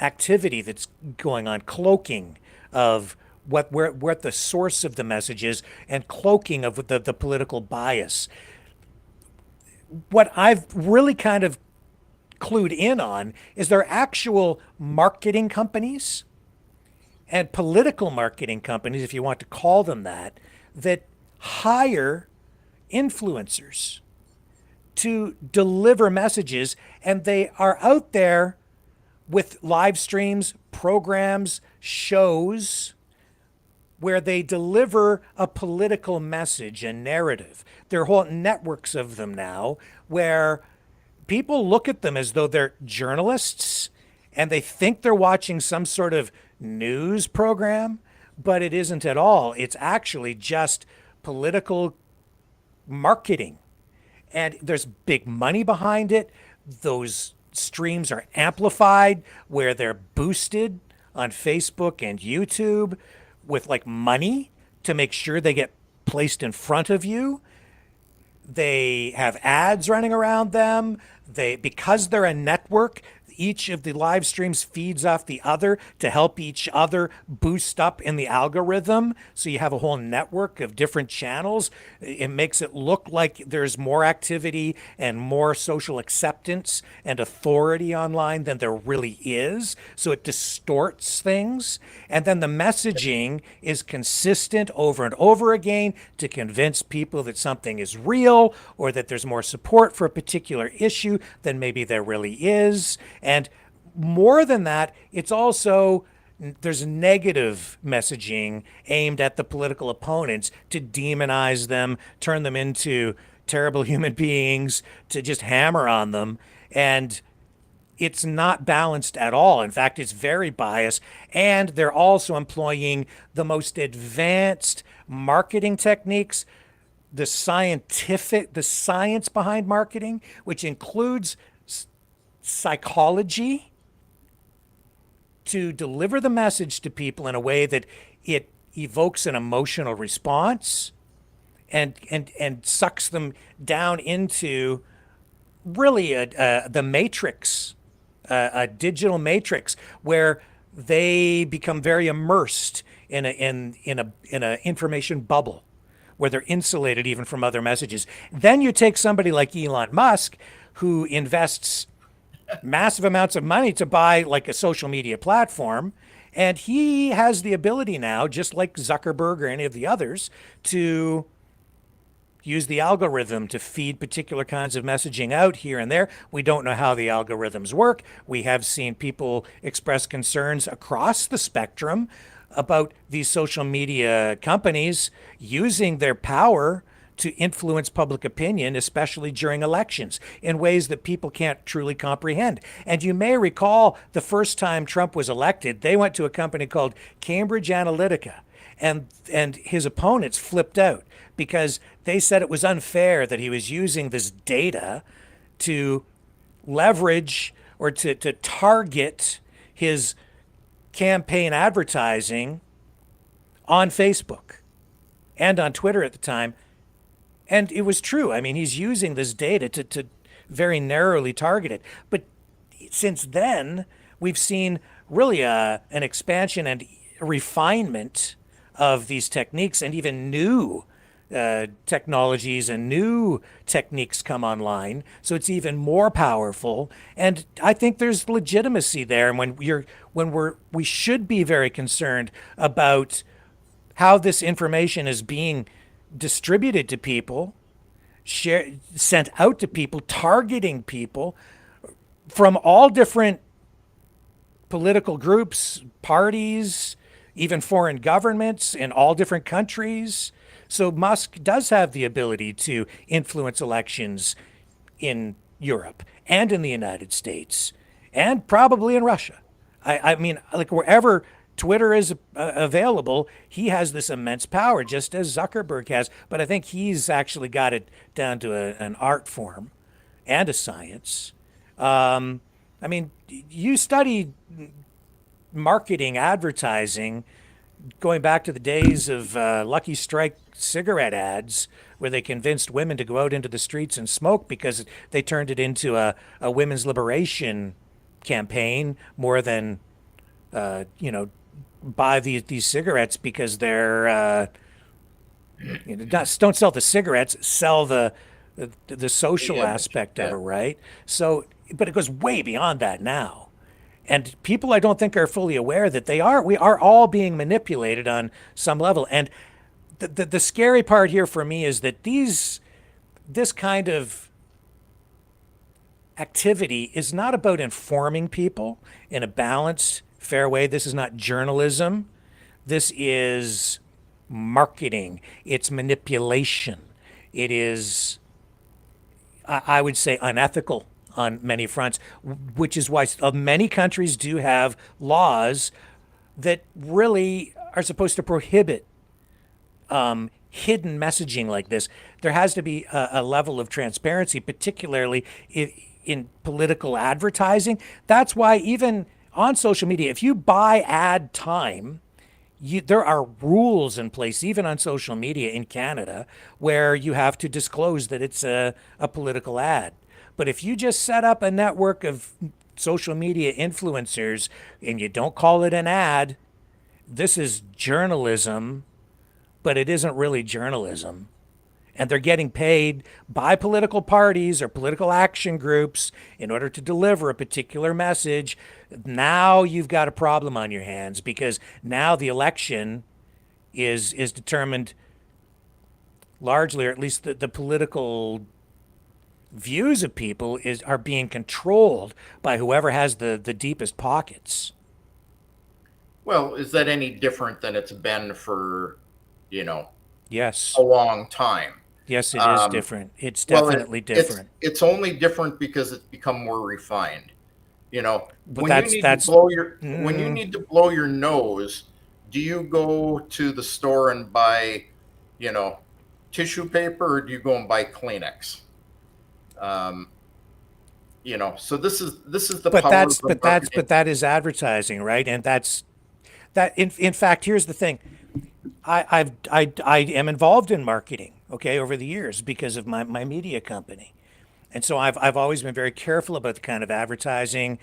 activity that's going on, cloaking of what the source of the message is, and cloaking of the political bias. What I've really kind of clued in on is there are actual marketing companies and political marketing companies, if you want to call them that hire influencers to deliver messages, and they are out there with live streams, programs, shows where they deliver a political message, a narrative. There are whole networks of them now where people look at them as though they're journalists and they think they're watching some sort of news program, but it isn't at all. It's actually just political marketing. And there's big money behind it. Those streams are amplified where they're boosted on Facebook and YouTube with like money to make sure they get placed in front of you. They have ads running around them. because they're a network, each of the live streams feeds off the other to help each other boost up in the algorithm. So you have a whole network of different channels. It makes it look like there's more activity and more social acceptance and authority online than there really is. So it distorts things. And then the messaging is consistent over and over again to convince people that something is real or that there's more support for a particular issue than maybe there really is. And more than that, it's also, there's negative messaging aimed at the political opponents to demonize them, turn them into terrible human beings, to just hammer on them. And it's not balanced at all. In fact, it's very biased. And they're also employing the most advanced marketing techniques, the science behind marketing, which includes psychology, to deliver the message to people in a way that it evokes an emotional response and sucks them down into really the matrix, a digital matrix where they become very immersed in a information bubble where they're insulated even from other messages. Then you take somebody like Elon Musk, who invests massive amounts of money to buy like a social media platform. And he has the ability now, just like Zuckerberg or any of the others, to use the algorithm to feed particular kinds of messaging out here and there. We don't know how the algorithms work. We have seen people express concerns across the spectrum about these social media companies using their power to influence public opinion, especially during elections, in ways that people can't truly comprehend. And you may recall the first time Trump was elected, they went to a company called Cambridge Analytica, and his opponents flipped out because they said it was unfair that he was using this data to leverage or to target his campaign advertising on Facebook and on Twitter at the time. And it was true. I mean, he's using this data to very narrowly target it. But since then, we've seen really an expansion and refinement of these techniques, and even new technologies and new techniques come online. So it's even more powerful. And I think there's legitimacy there. And we should be very concerned about how this information is being distributed to people, sent out to people, targeting people from all different political groups, parties, even foreign governments in all different countries. So Musk does have the ability to influence elections in Europe and in the United States and probably in Russia. I mean, like wherever Twitter is available, he has this immense power, just as Zuckerberg has. But I think he's actually got it down to an art form and a science. I mean, you study marketing, advertising, going back to the days of Lucky Strike cigarette ads, where they convinced women to go out into the streets and smoke because they turned it into a women's liberation campaign more than, buy these cigarettes because they're don't sell the cigarettes, sell the social aspect of it, right? So, but it goes way beyond that now, and people I don't think are fully aware that we are all being manipulated on some level. And the scary part here for me is that this kind of activity is not about informing people in a balanced, fair way. This is not journalism. This is marketing. It's manipulation. It is, I would say, unethical on many fronts, which is why many countries do have laws that really are supposed to prohibit hidden messaging like this. There has to be a level of transparency, particularly in political advertising. That's why even on social media, if you buy ad time, there are rules in place, even on social media in Canada, where you have to disclose that it's a political ad. But if you just set up a network of social media influencers and you don't call it an ad, this is journalism, but it isn't really journalism. And they're getting paid by political parties or political action groups in order to deliver a particular message. Now you've got a problem on your hands, because now the election is determined largely, or at least the political views of people are being controlled by whoever has the deepest pockets. Well, is that any different than it's been for, yes, a long time? Yes, it is different. It's definitely different. It's only different because it's become more refined. But when you need to blow your nose, do you go to the store and buy, tissue paper, or do you go and buy Kleenex? So this is the power of marketing. But that is advertising, right? And that. In fact, here's the thing. I am involved in marketing, okay, over the years because of my media company. And so I've always been very careful about the kind of advertising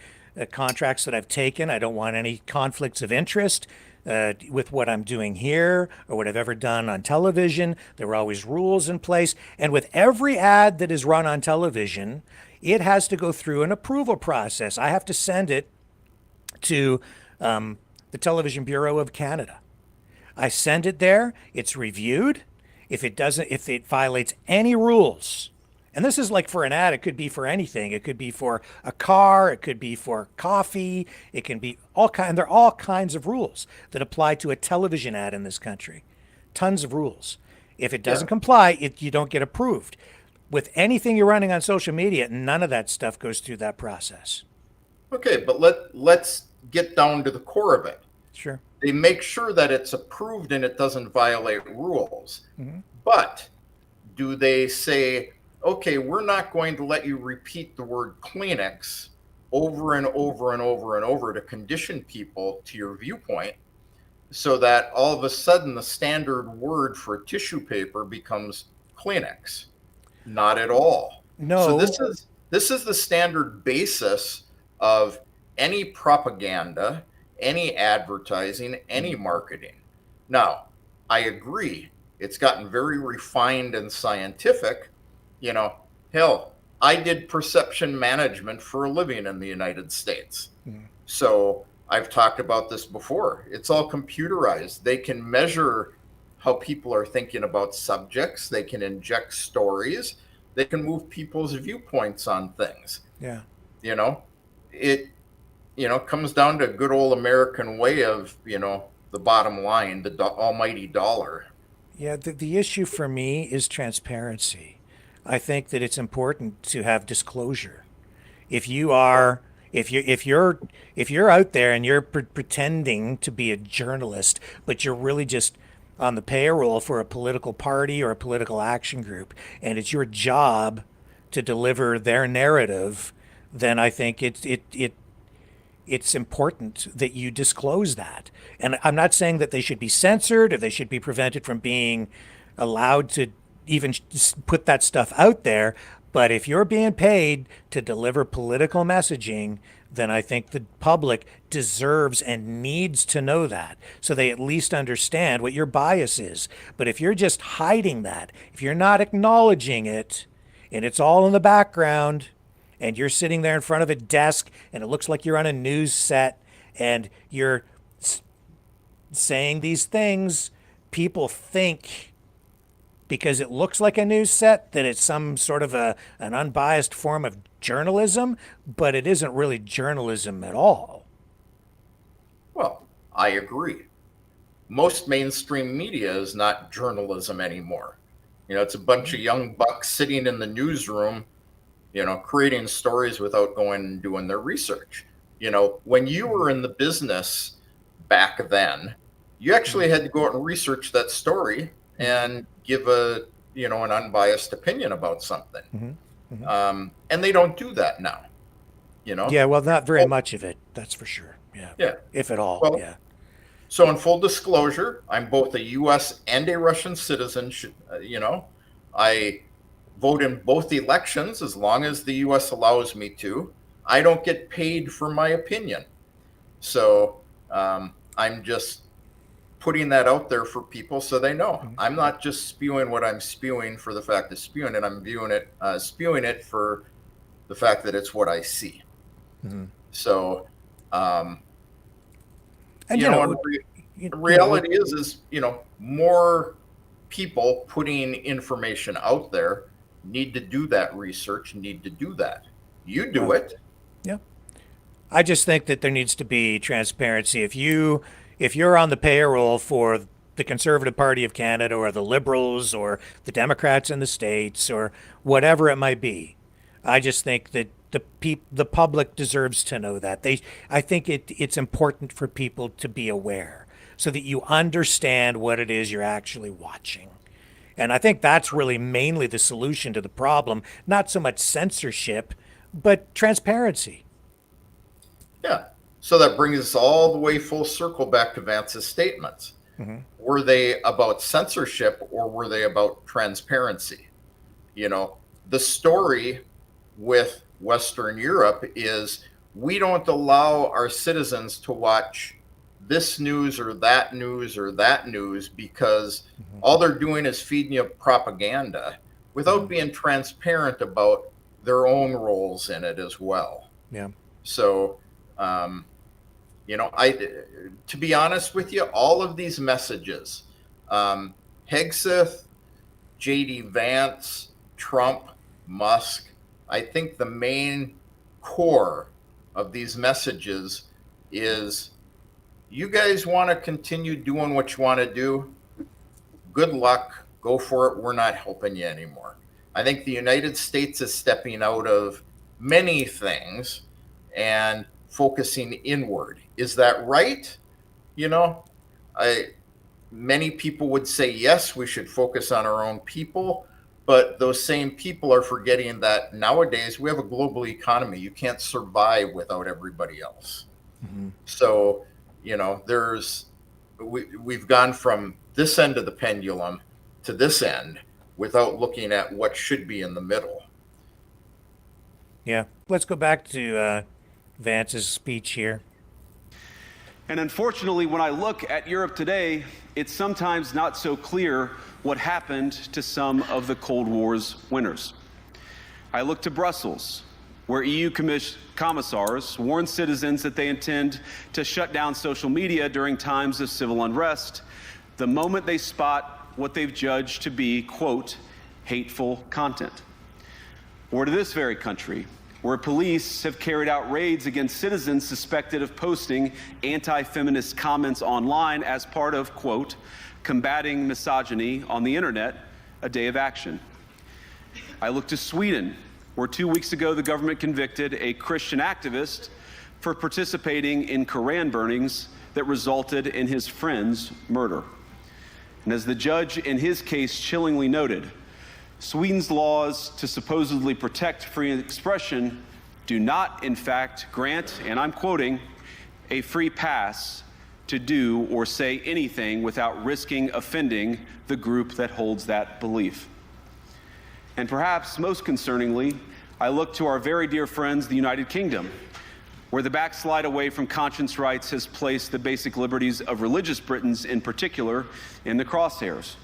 contracts that I've taken. I don't want any conflicts of interest with what I'm doing here or what I've ever done on television. There are always rules in place. And with every ad that is run on television, it has to go through an approval process. I have to send it to the Television Bureau of Canada. I send it there. It's reviewed. If it violates any rules, and this is like for an ad, it could be for anything. It could be for a car. It could be for coffee. It can be there are all kinds of rules that apply to a television ad in this country. Tons of rules. If it doesn't comply, you don't get approved. With anything you're running on social media, none of that stuff goes through that process. Okay, but let's get down to the core of it. Sure. They make sure that it's approved and it doesn't violate rules. Mm-hmm. But do they say, okay, we're not going to let you repeat the word Kleenex over and over and over and over to condition people to your viewpoint, so that all of a sudden the standard word for tissue paper becomes Kleenex? Not at all. No. So this is the standard basis of any propaganda, any advertising, any marketing. Now, I agree, it's gotten very refined and scientific. Hell, I did perception management for a living in the United States. So I've talked about this before. It's all computerized. They can measure how people are thinking about subjects. They can inject stories. They can move people's viewpoints on things. Yeah. It comes down to a good old American way of, the bottom line, the almighty dollar. Yeah, the issue for me is transparency. I think that it's important to have disclosure. If you're out there and you're pretending to be a journalist, but you're really just on the payroll for a political party or a political action group, and it's your job to deliver their narrative, then I think it's important that you disclose that. And I'm not saying that they should be censored or they should be prevented from being allowed to even put that stuff out there. But if you're being paid to deliver political messaging, then I think the public deserves and needs to know that, so they at least understand what your bias is. But if you're just hiding that, if you're not acknowledging it, and it's all in the background, and you're sitting there in front of a desk and it looks like you're on a news set and you're saying these things, people think, because it looks like a news set, that it's some sort of an unbiased form of journalism, but it isn't really journalism at all. Well, I agree. Most mainstream media is not journalism anymore. It's a bunch of young bucks sitting in the newsroom, creating stories without going and doing their research. When you were in the business back then, you actually had to go out and research that story and give an unbiased opinion about something. Mm-hmm. Mm-hmm. And they don't do that now. Yeah, well, not very much of it, that's for sure. Yeah. If at all. Well, yeah. So in full disclosure, I'm both a U.S. and a Russian citizen. I vote in both elections as long as the U.S. allows me to. I don't get paid for my opinion. So I'm just putting that out there for people so they know. I'm not just spewing what I'm spewing for the fact of spewing it. I'm spewing it for the fact that it's what I see. So, and reality is, more people putting information out there need to do that research, need to do that. You do it. Yeah. I just think that there needs to be transparency. If you're on the payroll for the Conservative Party of Canada or the Liberals or the Democrats in the States or whatever it might be, I just think that the public deserves to know that. I think it's important for people to be aware so that you understand what it is you're actually watching. And I think that's really mainly the solution to the problem, not so much censorship, but transparency. Yeah. So that brings us all the way full circle back to Vance's statements. Were they about censorship or were they about transparency? The story with Western Europe is we don't allow our citizens to watch this news or that news or that news because all they're doing is feeding you propaganda without being transparent about their own roles in it as well. Yeah. So, to be honest with you, all of these messages, Hegseth, J.D. Vance, Trump, Musk, I think the main core of these messages is you guys want to continue doing what you want to do. Good luck. Go for it. We're not helping you anymore. I think the United States is stepping out of many things and focusing inward. Is that right? Many people would say, yes, we should focus on our own people. But those same people are forgetting that nowadays we have a global economy. You can't survive without everybody else. So, we've gone from this end of the pendulum to this end without looking at what should be in the middle. Yeah. Let's go back to Vance's speech here. And unfortunately, when I look at Europe today, it's sometimes not so clear what happened to some of the Cold War's winners. I look to Brussels, where EU commissars warn citizens that they intend to shut down social media during times of civil unrest the moment they spot what they've judged to be, quote, hateful content. Or to this very country, where police have carried out raids against citizens suspected of posting anti-feminist comments online as part of, quote, combating misogyny on the internet, a day of action. I look to Sweden, where 2 weeks ago the government convicted a Christian activist for participating in Koran burnings that resulted in his friend's murder. And as the judge in his case chillingly noted, Sweden's laws to supposedly protect free expression do not, in fact, grant, and I'm quoting, a free pass to do or say anything without risking offending the group that holds that belief. And perhaps most concerningly, I look to our very dear friends, the United Kingdom, where the backslide away from conscience rights has placed the basic liberties of religious Britons in particular in the crosshairs.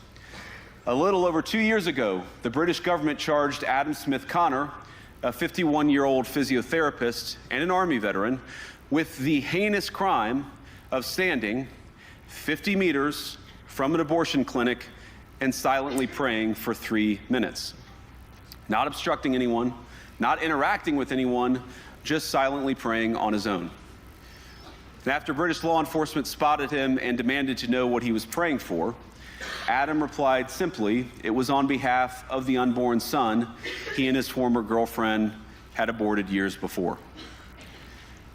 A little over 2 years ago, the British government charged Adam Smith Connor, a 51-year-old physiotherapist and an Army veteran, with the heinous crime of standing 50 meters from an abortion clinic and silently praying for 3 minutes. Not obstructing anyone, not interacting with anyone, just silently praying on his own. And after British law enforcement spotted him and demanded to know what he was praying for, Adam replied simply, it was on behalf of the unborn son he and his former girlfriend had aborted years before.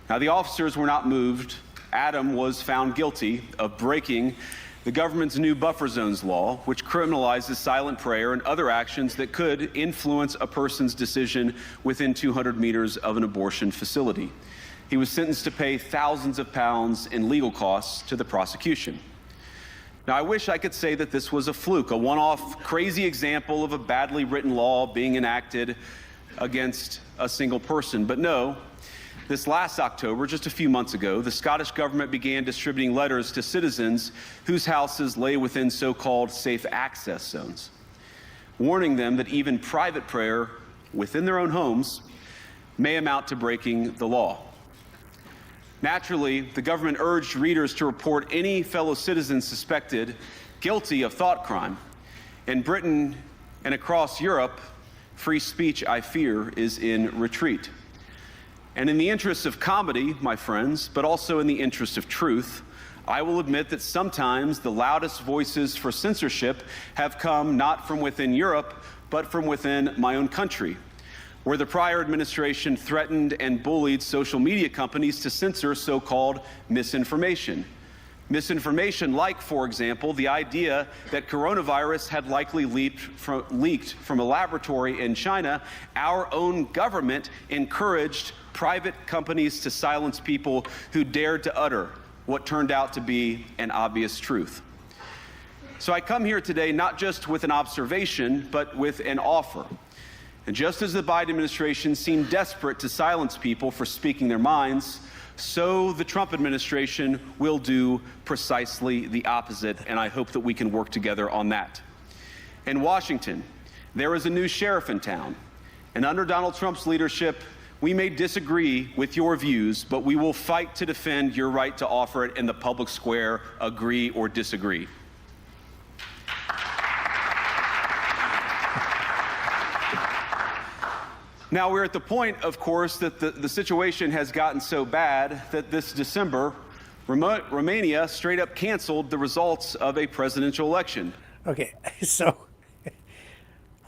Now, the officers were not moved. Adam was found guilty of breaking the government's new buffer zones law, which criminalizes silent prayer and other actions that could influence a person's decision within 200 meters of an abortion facility. He was sentenced to pay thousands of pounds in legal costs to the prosecution. Now, I wish I could say that this was a fluke, a one-off crazy example of a badly written law being enacted against a single person. But no, this last October, just a few months ago, the Scottish government began distributing letters to citizens whose houses lay within so-called safe access zones, warning them that even private prayer within their own homes may amount to breaking the law. Naturally, the government urged readers to report any fellow citizens suspected guilty of thought crime. In Britain and across Europe, free speech, I fear, is in retreat. And in the interest of comedy, my friends, but also in the interest of truth, I will admit that sometimes the loudest voices for censorship have come not from within Europe, but from within my own country, where the prior administration threatened and bullied social media companies to censor so-called misinformation. Misinformation like, for example, the idea that coronavirus had likely leaked from a laboratory in China. Our own government encouraged private companies to silence people who dared to utter what turned out to be an obvious truth. So I come here today not just with an observation, but with an offer. And just as the Biden administration seemed desperate to silence people for speaking their minds, so the Trump administration will do precisely the opposite, and I hope that we can work together on that. In Washington, there is a new sheriff in town, and under Donald Trump's leadership, we may disagree with your views, but we will fight to defend your right to offer it in the public square, agree or disagree. Now, we're at the point, of course, that the situation has gotten so bad that this December, Romania straight up canceled the results of a presidential election. Okay, so,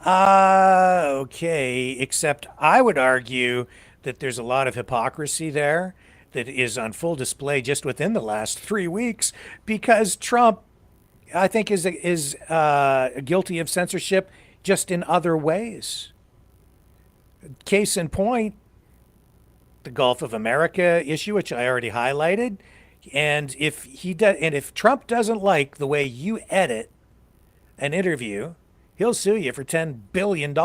okay, except I would argue that there's a lot of hypocrisy there that is on full display just within the last 3 weeks, because Trump, I think, is guilty of censorship just in other ways. Case in point, the Gulf of America issue, which I already highlighted. And if Trump doesn't like the way you edit an interview, he'll sue you for $10 billion,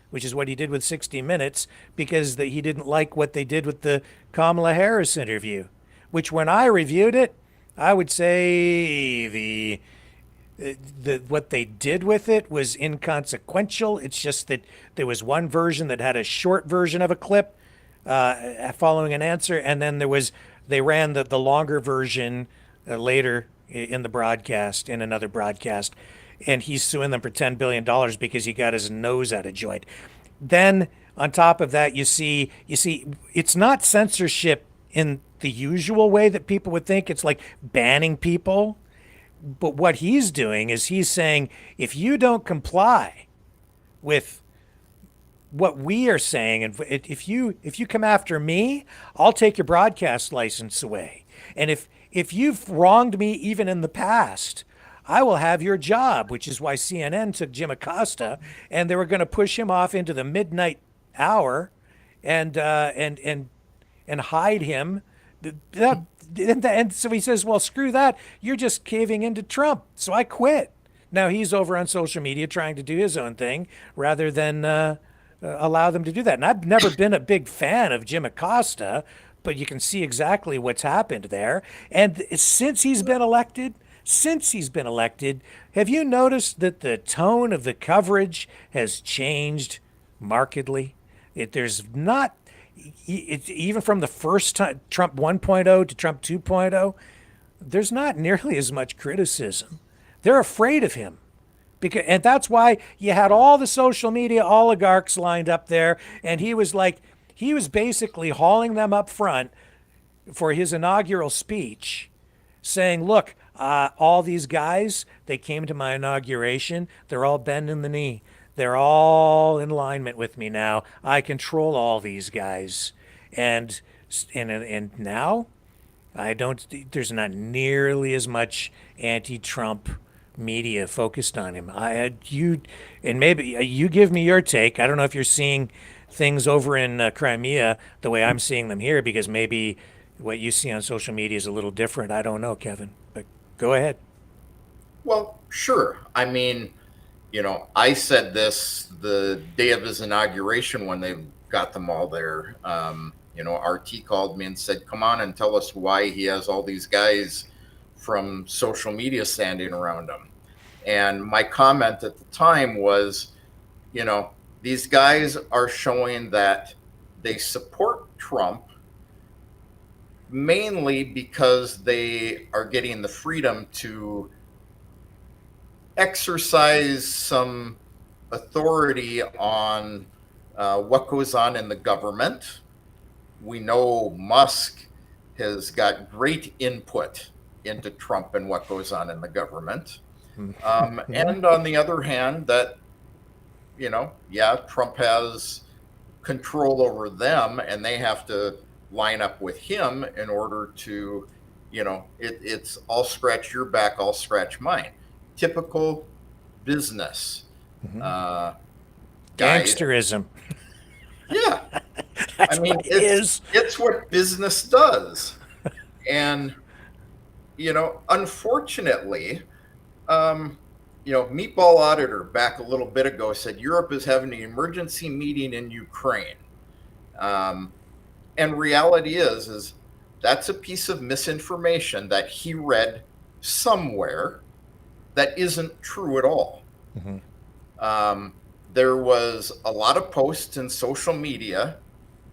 which is what he did with 60 Minutes, because he didn't like what they did with the Kamala Harris interview, which when I reviewed it, I would say what they did with it was inconsequential. It's just that there was one version that had a short version of a clip following an answer, and then they ran the longer version later in the broadcast, in another broadcast, and he's suing them for $10 billion because he got his nose out of joint. Then on top of that, you see, it's not censorship in the usual way that people would think. It's like banning people. But what he's doing is he's saying, if you don't comply with what we are saying, and if you come after me, I'll take your broadcast license away. And if you've wronged me even in the past, I will have your job, which is why CNN took Jim Acosta, and they were going to push him off into the midnight hour and hide him. And so he says, well, screw that. You're just caving into Trump. So I quit. Now he's over on social media trying to do his own thing rather than allow them to do that. And I've never been a big fan of Jim Acosta, but you can see exactly what's happened there. And since he's been elected, have you noticed that the tone of the coverage has changed markedly? There's not... It's even from the first time, Trump 1.0 to Trump 2.0, there's not nearly as much criticism. They're afraid of him. And that's why you had all the social media oligarchs lined up there, and he was basically hauling them up front for his inaugural speech, saying, look, all these guys, they came to my inauguration, they're all bending the knee. They're all in alignment with me now. I control all these guys. And now there's not nearly as much anti-Trump media focused on him. Maybe you give me your take. I don't know if you're seeing things over in Crimea the way I'm seeing them here, because maybe what you see on social media is a little different. I don't know, Kevin, but go ahead. Well, sure. I mean, I said this the day of his inauguration when they got them all there. RT called me and said, come on and tell us why he has all these guys from social media standing around him. And my comment at the time was, these guys are showing that they support Trump mainly because they are getting the freedom to exercise some authority on what goes on in the government. We know Musk has got great input into Trump and what goes on in the government. And on the other hand, that, Trump has control over them and they have to line up with him in order to, it's I'll scratch your back, I'll scratch mine. Typical business. Gangsterism. Yeah. I mean, it's what business does. And, unfortunately, Meatball Auditor back a little bit ago said Europe is having an emergency meeting in Ukraine. And reality is that's a piece of misinformation that he read somewhere that isn't true at all. There was a lot of posts in social media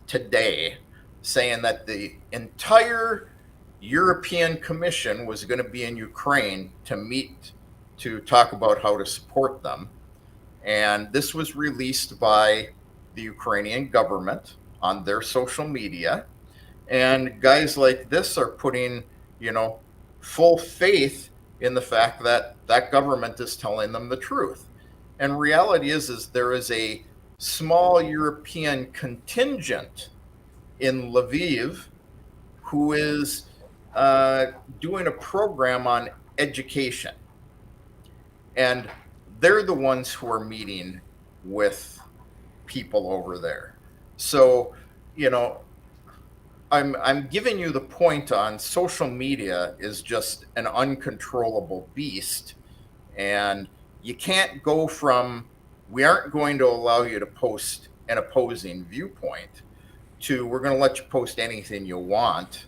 today saying that the entire European Commission was going to be in Ukraine to meet to talk about how to support them. And this was released by the Ukrainian government on their social media. And guys like this are putting, full faith in the fact that that government is telling them the truth. And reality is there is a small European contingent in Lviv who is doing a program on education. And they're the ones who are meeting with people over there. So, I'm giving you the point on social media is just an uncontrollable beast. And you can't go from, we aren't going to allow you to post an opposing viewpoint to, we're going to let you post anything you want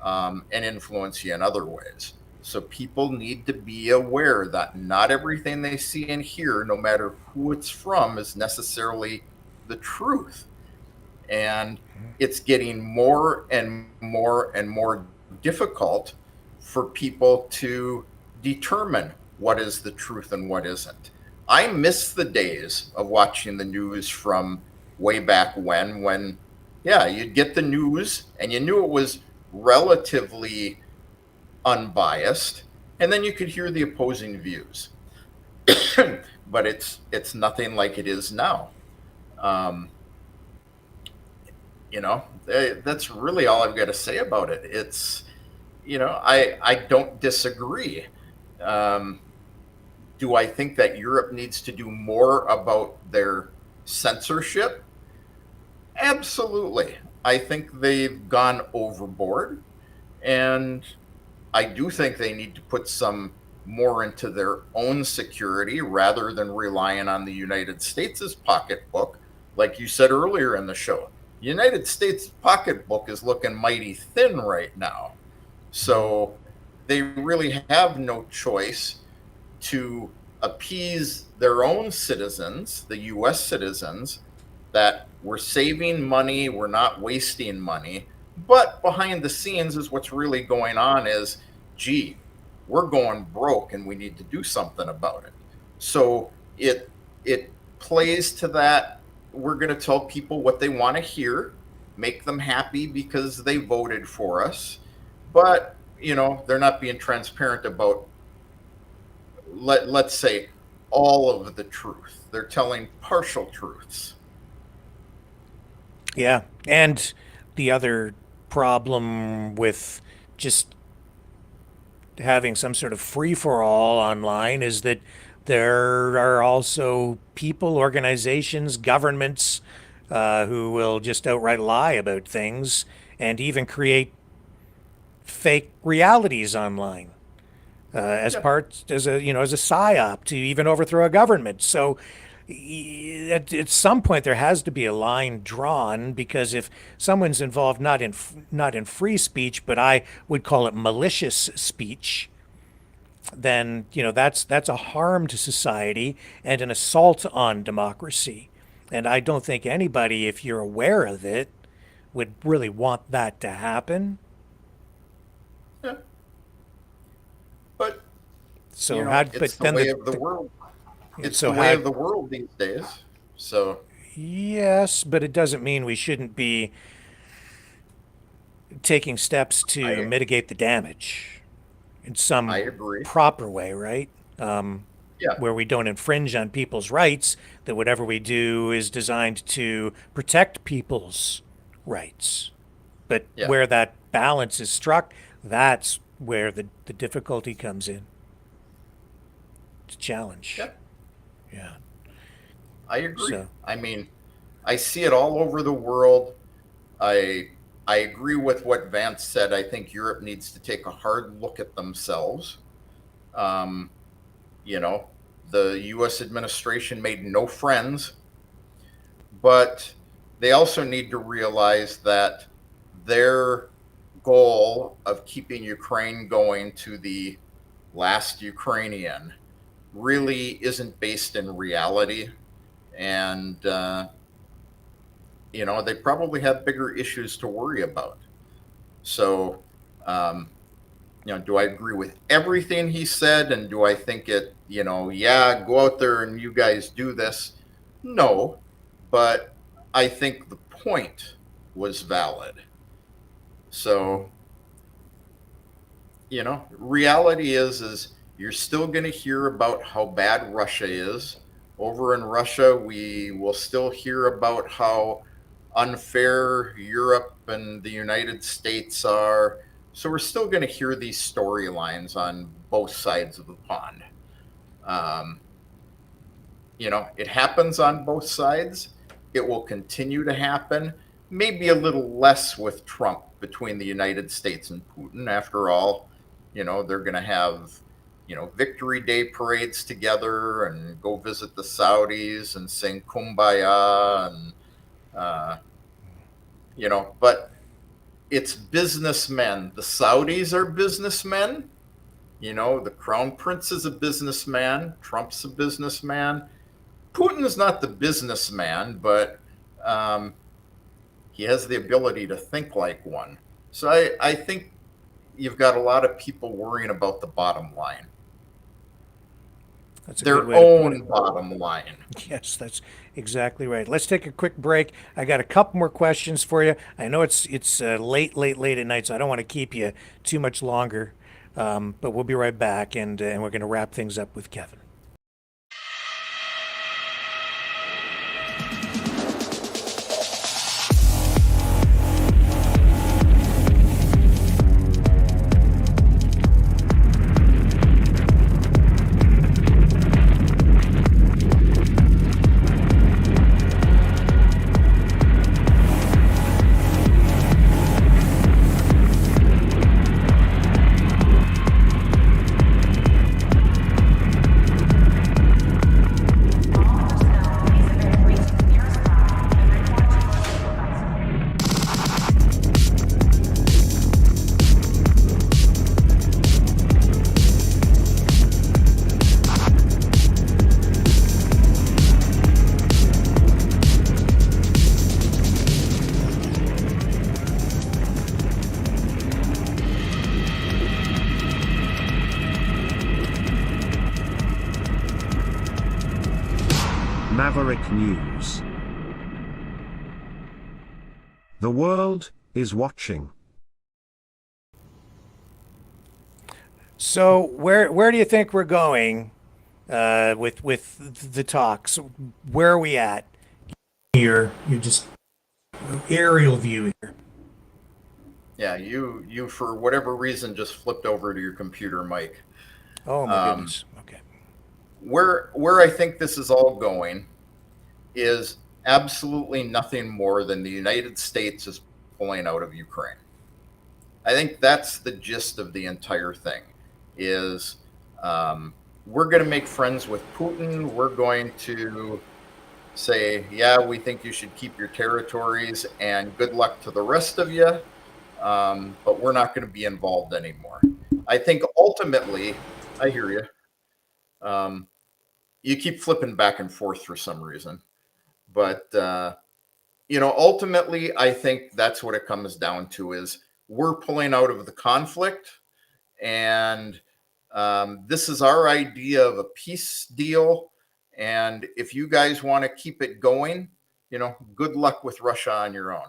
and influence you in other ways. So people need to be aware that not everything they see and hear, no matter who it's from, is necessarily the truth. And it's getting more and more and more difficult for people to determine what is the truth and what isn't. I miss the days of watching the news from way back when, you'd get the news and you knew it was relatively unbiased, and then you could hear the opposing views. But it's nothing like it is now. That's really all I've got to say about it. It's, I don't disagree. Do I think that Europe needs to do more about their censorship? Absolutely. I think they've gone overboard, and I do think they need to put some more into their own security rather than relying on the United States' pocketbook. Like you said earlier in the show, the United States pocketbook is looking mighty thin right now. So they really have no choice to appease their own citizens, the U.S. citizens, that we're saving money, we're not wasting money. But behind the scenes is what's really going on is, gee, we're going broke and we need to do something about it. So it plays to that. We're going to tell people what they want to hear, make them happy because they voted for us. But, they're not being transparent about, let's say, all of the truth. They're telling partial truths. Yeah. And the other problem with just having some sort of free-for-all online is that there are also people, organizations, governments who will just outright lie about things and even create fake realities online. as a psyop to even overthrow a government. So at some point there has to be a line drawn, because if someone's involved not in free speech, but I would call it malicious speech, then that's a harm to society and an assault on democracy. And I don't think anybody, if you're aware of it, would really want that to happen. Yeah. But so it's the way of the world. It's the way of the world these days. So yes, but it doesn't mean we shouldn't be taking steps to mitigate the damage in some proper way, right? Where we don't infringe on people's rights, that whatever we do is designed to protect people's rights. But where that balance is struck, that's where the difficulty comes in. It's a challenge. Yeah. I agree. So, I mean, I see it all over the world. I agree with what Vance said. I think Europe needs to take a hard look at themselves. The U.S. administration made no friends, but they also need to realize that their goal of keeping Ukraine going to the last Ukrainian really isn't based in reality. And, they probably have bigger issues to worry about. So, do I agree with everything he said? And do I think it, go out there and you guys do this? No, but I think the point was valid. So, reality is you're still going to hear about how bad Russia is. Over in Russia, we will still hear about how unfair Europe and the United States are. So we're still going to hear these storylines on both sides of the pond. It happens on both sides. It will continue to happen. Maybe a little less with Trump between the United States and Putin. After all, they're going to have, Victory Day parades together and go visit the Saudis and sing Kumbaya and, but it's businessmen. The Saudis are businessmen. The Crown Prince is a businessman. Trump's a businessman. Putin is not the businessman, but he has the ability to think like one. So I think you've got a lot of people worrying about the bottom line. That's their own bottom line. Yes, that's exactly right. Let's take a quick break. I got a couple more questions for you. I know it's late at night, so I don't want to keep you too much longer. But we'll be right back, and we're going to wrap things up with Kevin. Maverick News. The world is watching. So where do you think we're going with the talks? Where are we at? You're just aerial view here. Yeah, you for whatever reason just flipped over to your computer, Mike. Oh my goodness. Okay. Where I think this is all going is absolutely nothing more than the United States is pulling out of Ukraine. I think that's the gist of the entire thing, is We're going to make friends with Putin. We're going to say, yeah, we think you should keep your territories and good luck to the rest of you. But we're not going to be involved anymore. I think ultimately, I hear you. You keep flipping back and forth for some reason. But, ultimately, I think that's what it comes down to is we're pulling out of the conflict. And this is our idea of a peace deal. And if you guys want to keep it going, good luck with Russia on your own.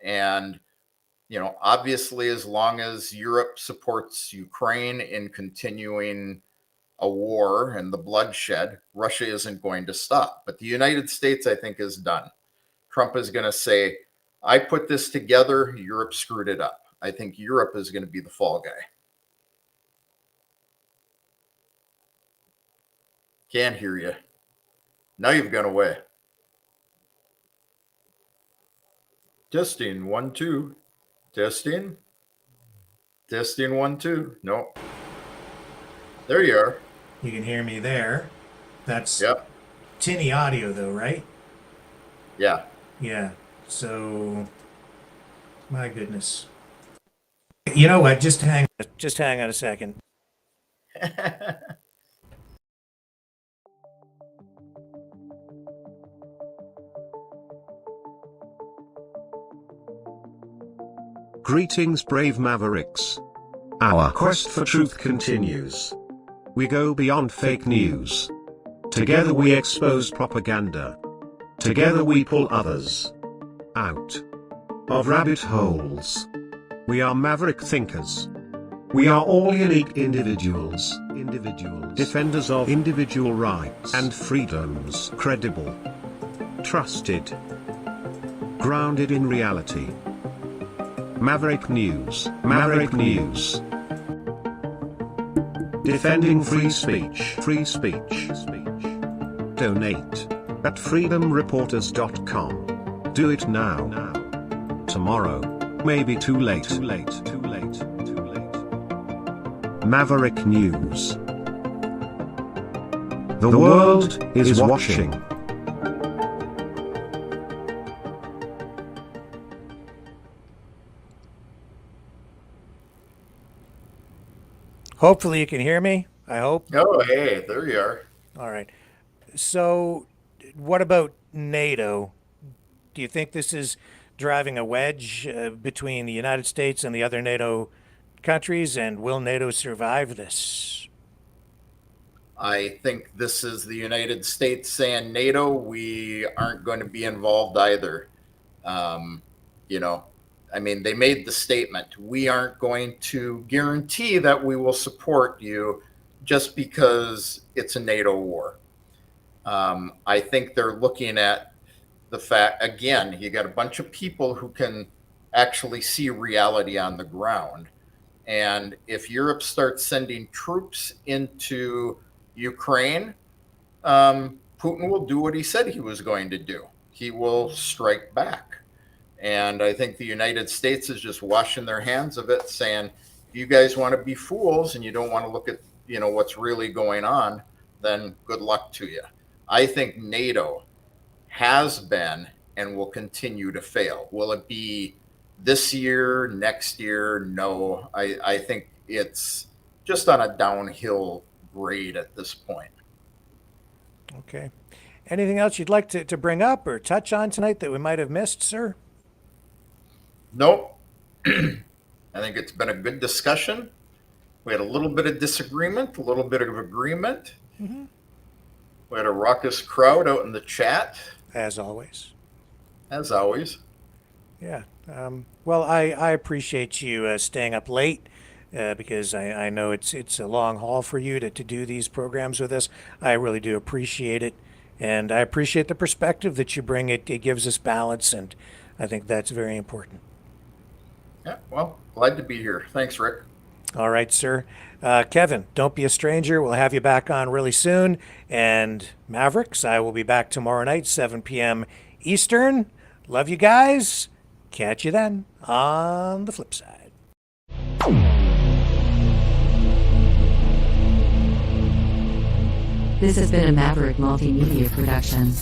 And, obviously, as long as Europe supports Ukraine in continuing a war and the bloodshed, Russia isn't going to stop. But the United States, I think, is done. Trump is going to say, I put this together, Europe screwed it up. I think Europe is going to be the fall guy. Can't hear you. Now you've gone away. Testing 1 2. Testing. Testing 1 2. No. There you are. You can hear me there. That's yep. tinny audio though, right? Yeah. Yeah. So my goodness. You know what? Just hang on a second. Greetings, brave Mavericks. Our quest for truth continues. We go beyond fake news. Together we expose propaganda. Together we pull others out of rabbit holes. We are maverick thinkers. We are all unique individuals. Defenders of individual rights and freedoms. Credible. Trusted. Grounded in reality. Maverick News. Maverick News. Defending free speech. Free speech. Donate at freedomreporters.com. Do it now. Tomorrow may be too late. Maverick News. The world is watching. Hopefully you can hear me. I hope. Oh, hey, there you are. All right. So what about NATO? Do you think this is driving a wedge between the United States and the other NATO countries, and will NATO survive this? I think this is the United States saying, NATO, we aren't going to be involved either. They made the statement, we aren't going to guarantee that we will support you just because it's a NATO war. I think they're looking at the fact, again, you got a bunch of people who can actually see reality on the ground. And if Europe starts sending troops into Ukraine, Putin will do what he said he was going to do. He will strike back. And I think the United States is just washing their hands of it, saying, if you guys want to be fools and you don't want to look at, what's really going on, then good luck to you. I think NATO has been and will continue to fail. Will it be this year, next year? No. I think it's just on a downhill grade at this point. Okay. Anything else you'd like to bring up or touch on tonight that we might have missed, sir? Nope. I think it's been a good discussion. We had a little bit of disagreement, a little bit of agreement. Mm-hmm. We had a raucous crowd out in the chat. As always. As always. Yeah. Well, I appreciate you staying up late because I know it's a long haul for you to do these programs with us. I really do appreciate it. And I appreciate the perspective that you bring. It gives us balance, and I think that's very important. Yeah, well, glad to be here. Thanks, Rick. All right, sir. Kevin, don't be a stranger. We'll have you back on really soon. And Mavericks, I will be back tomorrow night, 7 p.m. Eastern. Love you guys. Catch you then on the flip side. This has been a Maverick Multimedia production.